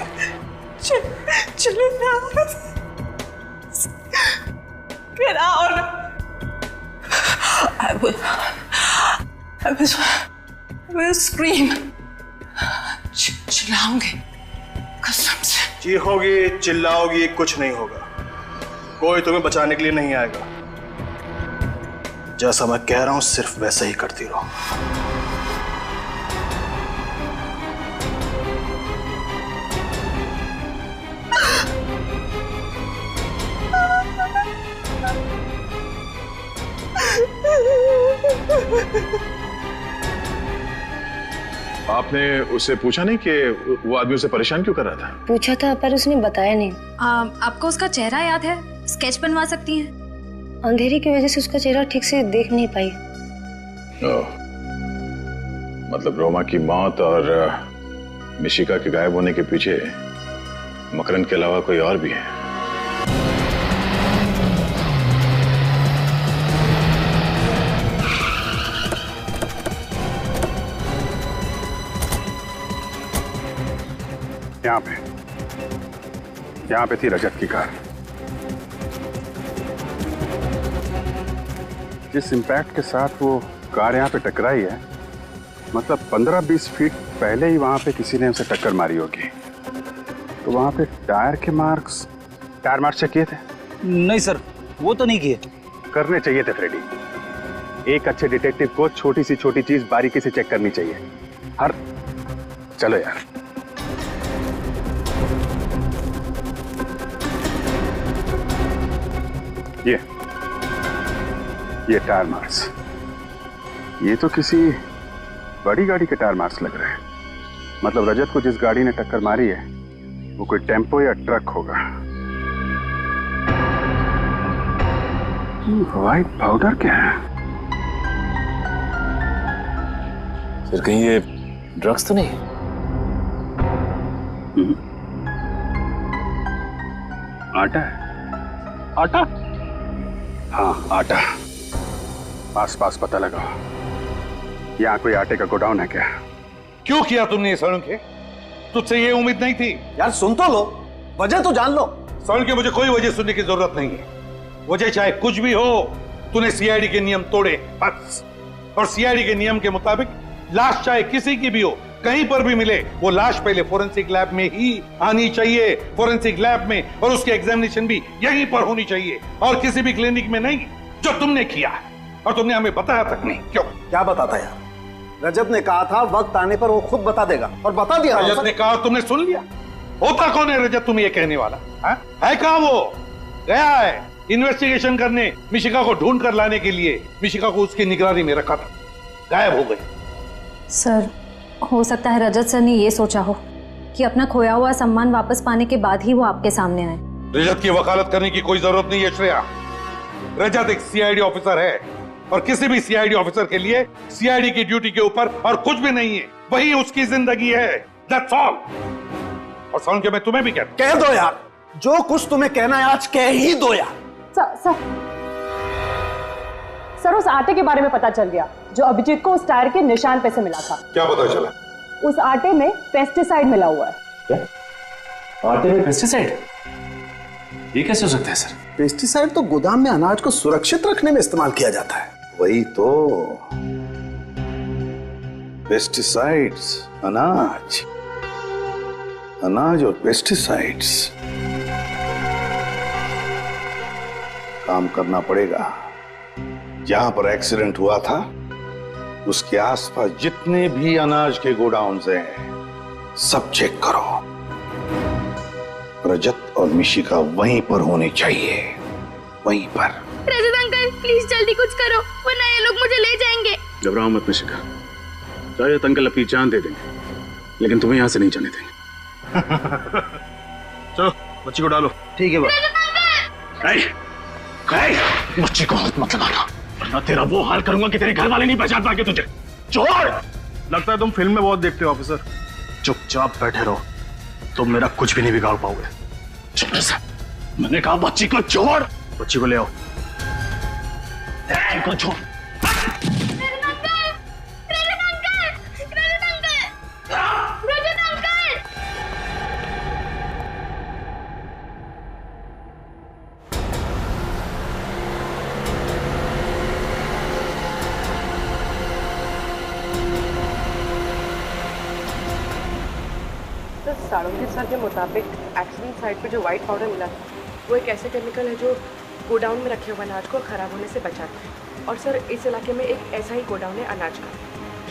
चलो ना। Get out! I will scream. चिल्लाऊंगी, कसम से। चीखोगी, चिल्लाओगी, कुछ नहीं होगा। कोई तुम्हें बचाने के लिए नहीं आएगा। जैसा मैं कह रहा हूं सिर्फ वैसा ही करती रहो। आपने उससे पूछा नहीं कि वो आदमी उसे परेशान क्यों कर रहा था? पूछा था पर उसने बताया नहीं। आपको उसका चेहरा याद है? स्केच बनवा सकती हैं? अंधेरे की वजह से उसका चेहरा ठीक से देख नहीं पाई। मतलब रोमा की मौत और मिशिका के गायब होने के पीछे मकरंद के अलावा कोई और भी है। यहाँ पे थी रजत की कार। जिस इम्पैक्ट के साथ वो कार यहाँ पे टकराई है, मतलब 15-20 फीट पहले ही वहाँ पे किसी ने उसे टक्कर मारी होगी। तो वहाँ पे टायर मार्क्स चेक किए थे? नहीं सर, वो तो नहीं किए। करने चाहिए थे फ्रेडी। एक अच्छे डिटेक्टिव को छोटी सी छोटी चीज बारीकी से चेक करनी चाहिए। चलो यार। ये टायर मार्क्स, ये तो किसी बड़ी गाड़ी के टायर मार्क्स लग रहे हैं। मतलब रजत को जिस गाड़ी ने टक्कर मारी है वो कोई टेम्पो या ट्रक होगा। व्हाइट पाउडर क्या है? सर, कहीं ये ड्रग्स तो नहीं? आटा है? आटा? हाँ, आटा। आस पास पता लगाओ। यहाँ कोई आटे का गोडाउन है क्या? क्यों किया तुमने ये सड़के? तुझसे ये उम्मीद नहीं थी। यार सुन तो लो, वजह तो जान लो। सड़के मुझे कोई वजह सुनने की जरूरत नहीं है। वजह चाहे कुछ भी हो, तूने सीआईडी के नियम तोड़े बस। और सीआईडी के नियम के मुताबिक लाश चाहे किसी की भी हो, कहीं पर भी मिले, वो लाश पहले फोरेंसिक लैब में ही आनी चाहिए। फोरेंसिक लैब में, और उसकी एग्जामिनेशन भी यहीं पर होनी चाहिए, और किसी भी क्लिनिक में नहीं, जो तुमने किया है। और तुमने हमें बताया तक नहीं। क्यों? क्या बताता यार? रजत ने कहा था वक्त आने पर वो खुद बता देगा, और बता दिया। रजत ने कहा, तुमने सुन लिया? होता कौन है रजत तुम ये कहने वाला? है कहां वो? गया है इन्वेस्टिगेशन करने, मिशिका को ढूंढ कर लाने के लिए। मिशिका को उसकी निगरानी में रखा था, गायब हो गई। सर, हो सकता है रजत सर ने ये सोचा हो कि अपना खोया हुआ सम्मान वापस पाने के बाद ही वो आपके सामने आए। रजत की वकालत करने की कोई जरूरत नहीं है श्रेया। रजत एक सीआईडी ऑफिसर है, और किसी भी सीआईडी ऑफिसर के लिए सीआईडी की ड्यूटी के ऊपर और कुछ भी नहीं है। वही उसकी जिंदगी है। That's all। और सुन के मैं तुम्हें भी कह दो यार, जो कुछ तुम्हें कहना है आज कह ही दो यार। सर, उस आटे के बारे में पता चल गया जो अभिजीत को उस टायर के निशान पे से मिला था। क्या पता चला? उस आटे में पेस्टिसाइड मिला हुआ है। क्या? आटे में पेस्टिसाइड? ये कैसे हो सकता है सर? पेस्टिसाइड तो गोदाम में अनाज को सुरक्षित रखने में इस्तेमाल किया जाता है। वही तो। पेस्टिसाइड्स, अनाज और पेस्टिसाइड्स, काम करना पड़ेगा। जहां पर एक्सीडेंट हुआ था उसके आसपास जितने भी अनाज के गोडाउन्स हैं सब चेक करो। रजत और मिशिका वहीं पर होने चाहिए, वहीं पर। रजत अंकल प्लीज जल्दी कुछ करो वरना ये लोग मुझे ले जाएंगे। घबराओ मत मिशिका, रजत अंकल अपनी जान दे देंगे लेकिन तुम्हें यहाँ से नहीं जाने देंगे। चलो बच्ची को डालो। ठीक है बच्ची को हाथ मत लगाना वरना तेरा वो हाल करूंगा कि तेरे घर वाले नहीं पहचान पाएंगे तुझे। छोड़। लगता है तुम फिल्म में बहुत देखते हो ऑफिसर। चुपचाप बैठे रहो, तुम मेरा कुछ भी नहीं बिगाड़ पाओगे। मैंने कहा बच्ची को छोड़। बच्ची को ले आओ। को छोड़। साळुंखे सर के मुताबिक एक्सीडेंट साइट पे जो व्हाइट पाउडर मिला था वो एक ऐसे केमिकल है जो गोडाउन में रखे हुए अनाज को खराब होने से बचाता है। और सर इस इलाके में एक ऐसा ही गोडाउन है अनाज का,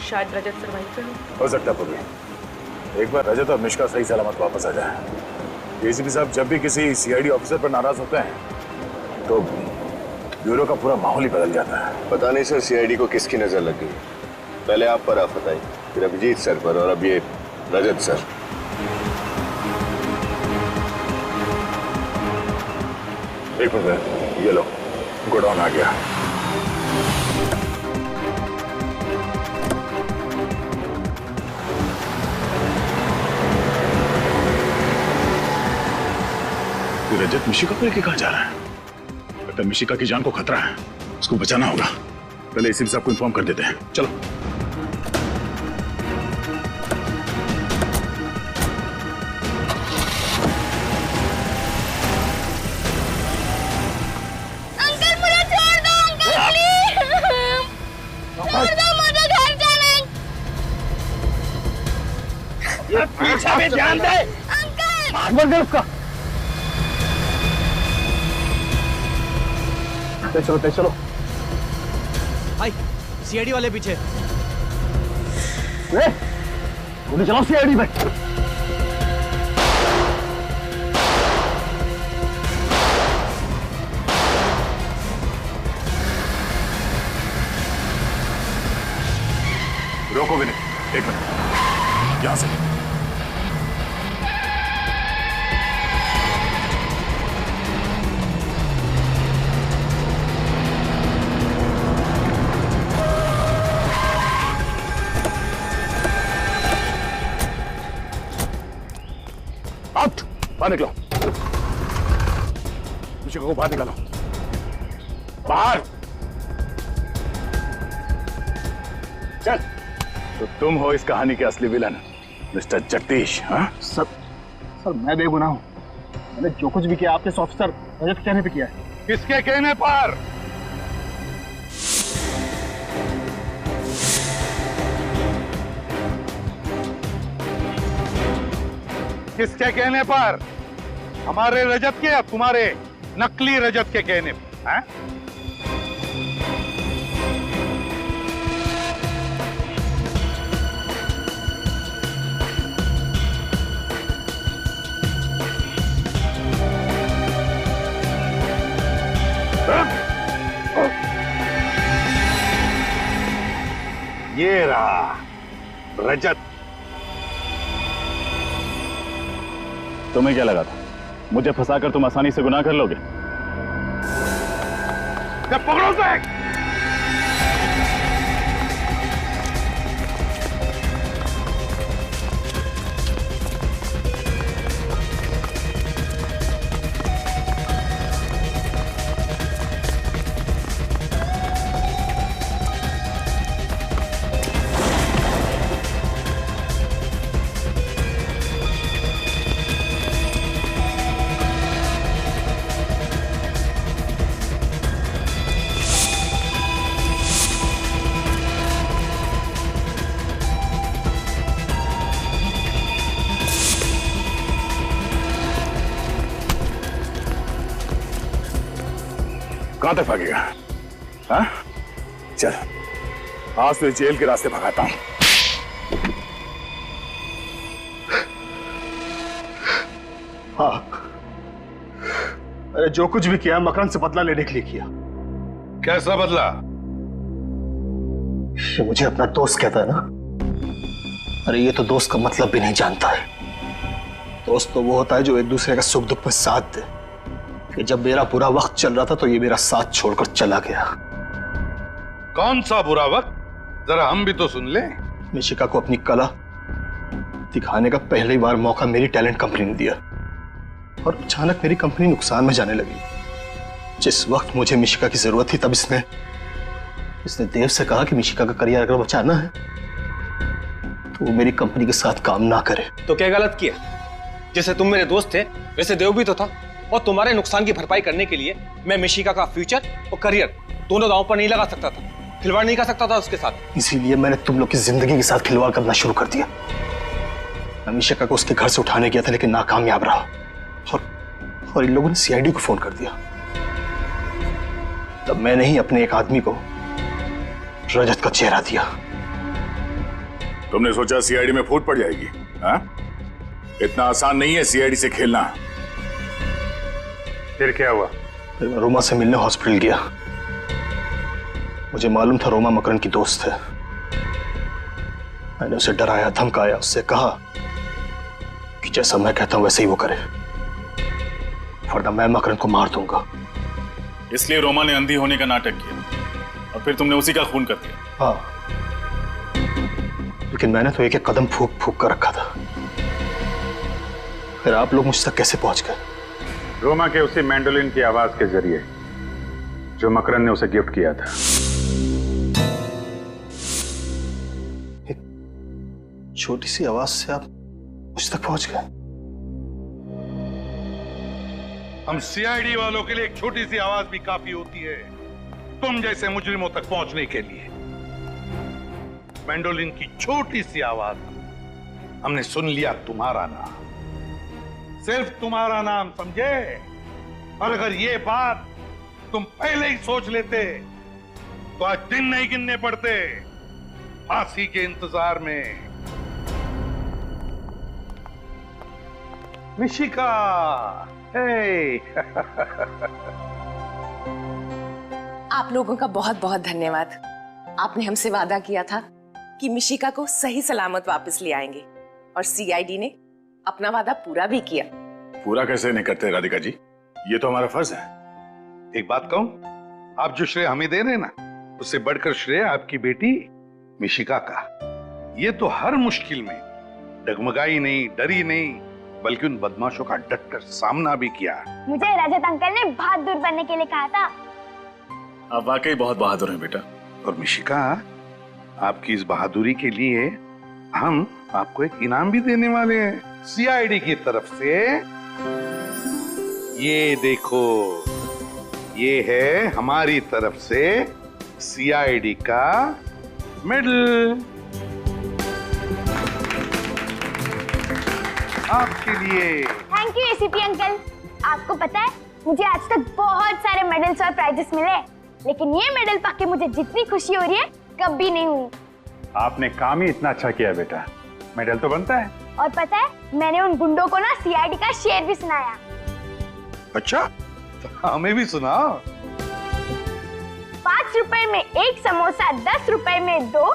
शायद रजत सर वहीं पे हो सकता है। एक बार रजत और मिशिका सही सलामत वापस आ जाए। एसीपी साहब जब भी किसी सीआईडी ऑफिसर पर नाराज होते हैं तो ब्यूरो का पूरा माहौल ही बदल जाता है। पता नहीं सर सीआईडी को किसकी नजर लग गई। पहले आप पर आफत आई, फिर अभिजीत सर पर और अब ये रजत सर। एक मिनट, ये लो गोडाउन आ गया। रजत मिशिका को लेके कहाँ जा रहा है? लगता है मिशिका की जान को खतरा है, उसको बचाना होगा। पहले एसीपी साहब को इन्फॉर्म कर देते हैं। चलो। पीछे में ध्यान दे। अंकल दे उसका। चलो चलो भाई सीआईडी वाले पीछे। गोली चलाओ सीआईडी पे। रोको विनय, एक मिनट, यहां से। आउट, बाहर निकलो। मिशिका को बाहर निकालो। बाहर चल। तो तुम हो इस कहानी के असली विलन मिस्टर जगदीश। हाँ सर मैं बेगुनाह हूं। मैंने जो कुछ भी किया आपके ऑफिसर रजत के कहने पे किया है। किसके कहने पर? किसके कहने पर? हमारे रजत के या तुम्हारे नकली रजत के कहने पर? हैं? ये रहा रजत। तुम्हें क्या लगा था मुझे फंसाकर तुम आसानी से गुनाह कर लोगे? पकड़ो उसे। कहां तक भागेगा? हाँ? चल, आज तो जेल के रास्ते भगाता हूं। हाँ, अरे जो कुछ भी किया मकरंद से बदला लेने के लिए किया। कैसा बदला? ये मुझे अपना दोस्त कहता है ना। अरे ये तो दोस्त का मतलब भी नहीं जानता है। दोस्त तो वो होता है जो एक दूसरे का सुख दुख में साथ दे। कि जब मेरा बुरा वक्त चल रहा था तो ये मेरा साथ छोड़कर चला गया। कौन सा बुरा वक्त? जरा हम भी तो सुन ले। मिशिका को अपनी कला दिखाने का पहली बार मौका मेरी टैलेंट कंपनी ने दिया और अचानक मेरी कंपनी नुकसान में जाने लगी। जिस वक्त मुझे मिशिका की जरूरत थी तब इसने देव से कहा कि मिशिका का करियर अगर बचाना है तो वो मेरी कंपनी के साथ काम ना करे। तो क्या गलत किया? जैसे तुम मेरे दोस्त थे वैसे देव भी तो था, और तुम्हारे नुकसान की भरपाई करने के लिए मैं मिशिका का फ्यूचर और करियर दोनों दांव पर नहीं लगा सकता था, खिलवाड़ नहीं कर सकता था उसके साथ। इसीलिए मैंने तुम लोग की जिंदगी के साथ खिलवाड़ करना शुरू कर दिया। मैं मिशिका को उसके घर से उठाने गया था लेकिन नाकामयाब रहा और इन लोगों ने सीआईडी को फोन कर दिया। तब मैंने ही अपने एक आदमी को रजत का चेहरा दिया। तुमने सोचा सीआईडी में फूट पड़ जाएगी? हाँ? इतना आसान नहीं है सीआईडी से खेलना। फिर क्या हुआ? फिर मैं रोमा से मिलने हॉस्पिटल गया। मुझे मालूम था रोमा मकरंद की दोस्त है। मैंने उसे डराया, धमकाया, उससे कहा कि जैसा मैं कहता हूं वैसे ही वो करे, वरना मैं मकरंद को मार दूंगा। इसलिए रोमा ने अंधी होने का नाटक किया और फिर तुमने उसी का खून कर दिया। हाँ, लेकिन मैंने तो एक एक कदम फूक फूक कर रखा था। फिर आप लोग मुझ तक कैसे पहुंच गए? रोमा के उसी मैंडोलिन की आवाज के जरिए जो मकरंद ने उसे गिफ्ट किया था। एक छोटी सी आवाज से आप मुझ तक पहुंच गए? हम सीआईडी वालों के लिए एक छोटी सी आवाज भी काफी होती है तुम जैसे मुजरिमों तक पहुंचने के लिए। मैंडोलिन की छोटी सी आवाज हमने सुन लिया, तुम्हारा नाम, सिर्फ तुम्हारा नाम, समझे? और अगर ये बात तुम पहले ही सोच लेते तो आज दिन नहीं गिनने पड़ते फांसी के इंतजार में। मिशिका, हे। आप लोगों का बहुत बहुत धन्यवाद। आपने हमसे वादा किया था कि मिशिका को सही सलामत वापस ले आएंगे और सीआईडी ने अपना वादा पूरा भी किया। पूरा कैसे नहीं करते राधिका जी? ये तो हमारा फर्ज है। एक बात कहूं, आप जो श्रेय हमें दे रहे हैं ना, उससे बढ़कर श्रेय आपकी बेटी मिशिका का। ये तो हर मुश्किल में डगमगाई नहीं, डरी नहीं, बल्कि उन बदमाशों का डटकर सामना भी किया। मुझे रजत अंकल ने बहादुर बनने के लिए कहा था। आप वाकई बहुत बहादुर हैं बेटा। और मिशिका, आपकी इस बहादुरी के लिए हम आपको एक इनाम भी देने वाले हैं सीआईडी की तरफ से। ये देखो, ये है हमारी तरफ से सीआईडी का मेडल आपके लिए। Thank you ACP uncle. आपको पता है मुझे आज तक बहुत सारे मेडल्स और प्राइजेस मिले, लेकिन ये मेडल पाके मुझे जितनी खुशी हो रही है कभी नहीं हुई। आपने काम ही इतना अच्छा किया बेटा, मेडल तो बनता है। और पता है मैंने उन गुंडों को ना सीआईडी का शेर भी सुनाया। अच्छा, तो हमें भी सुनाओ। 5 रुपए में एक समोसा 10 रुपए में 2,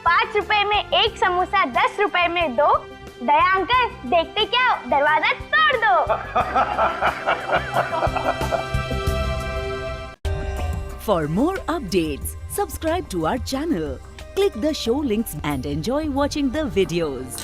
5 रुपए में एक समोसा 10 रुपए में 2। दया अंकल, देखते क्या, दरवाजा तोड़ दो। For more updates, subscribe to our channel, click the show links and enjoy watching the videos.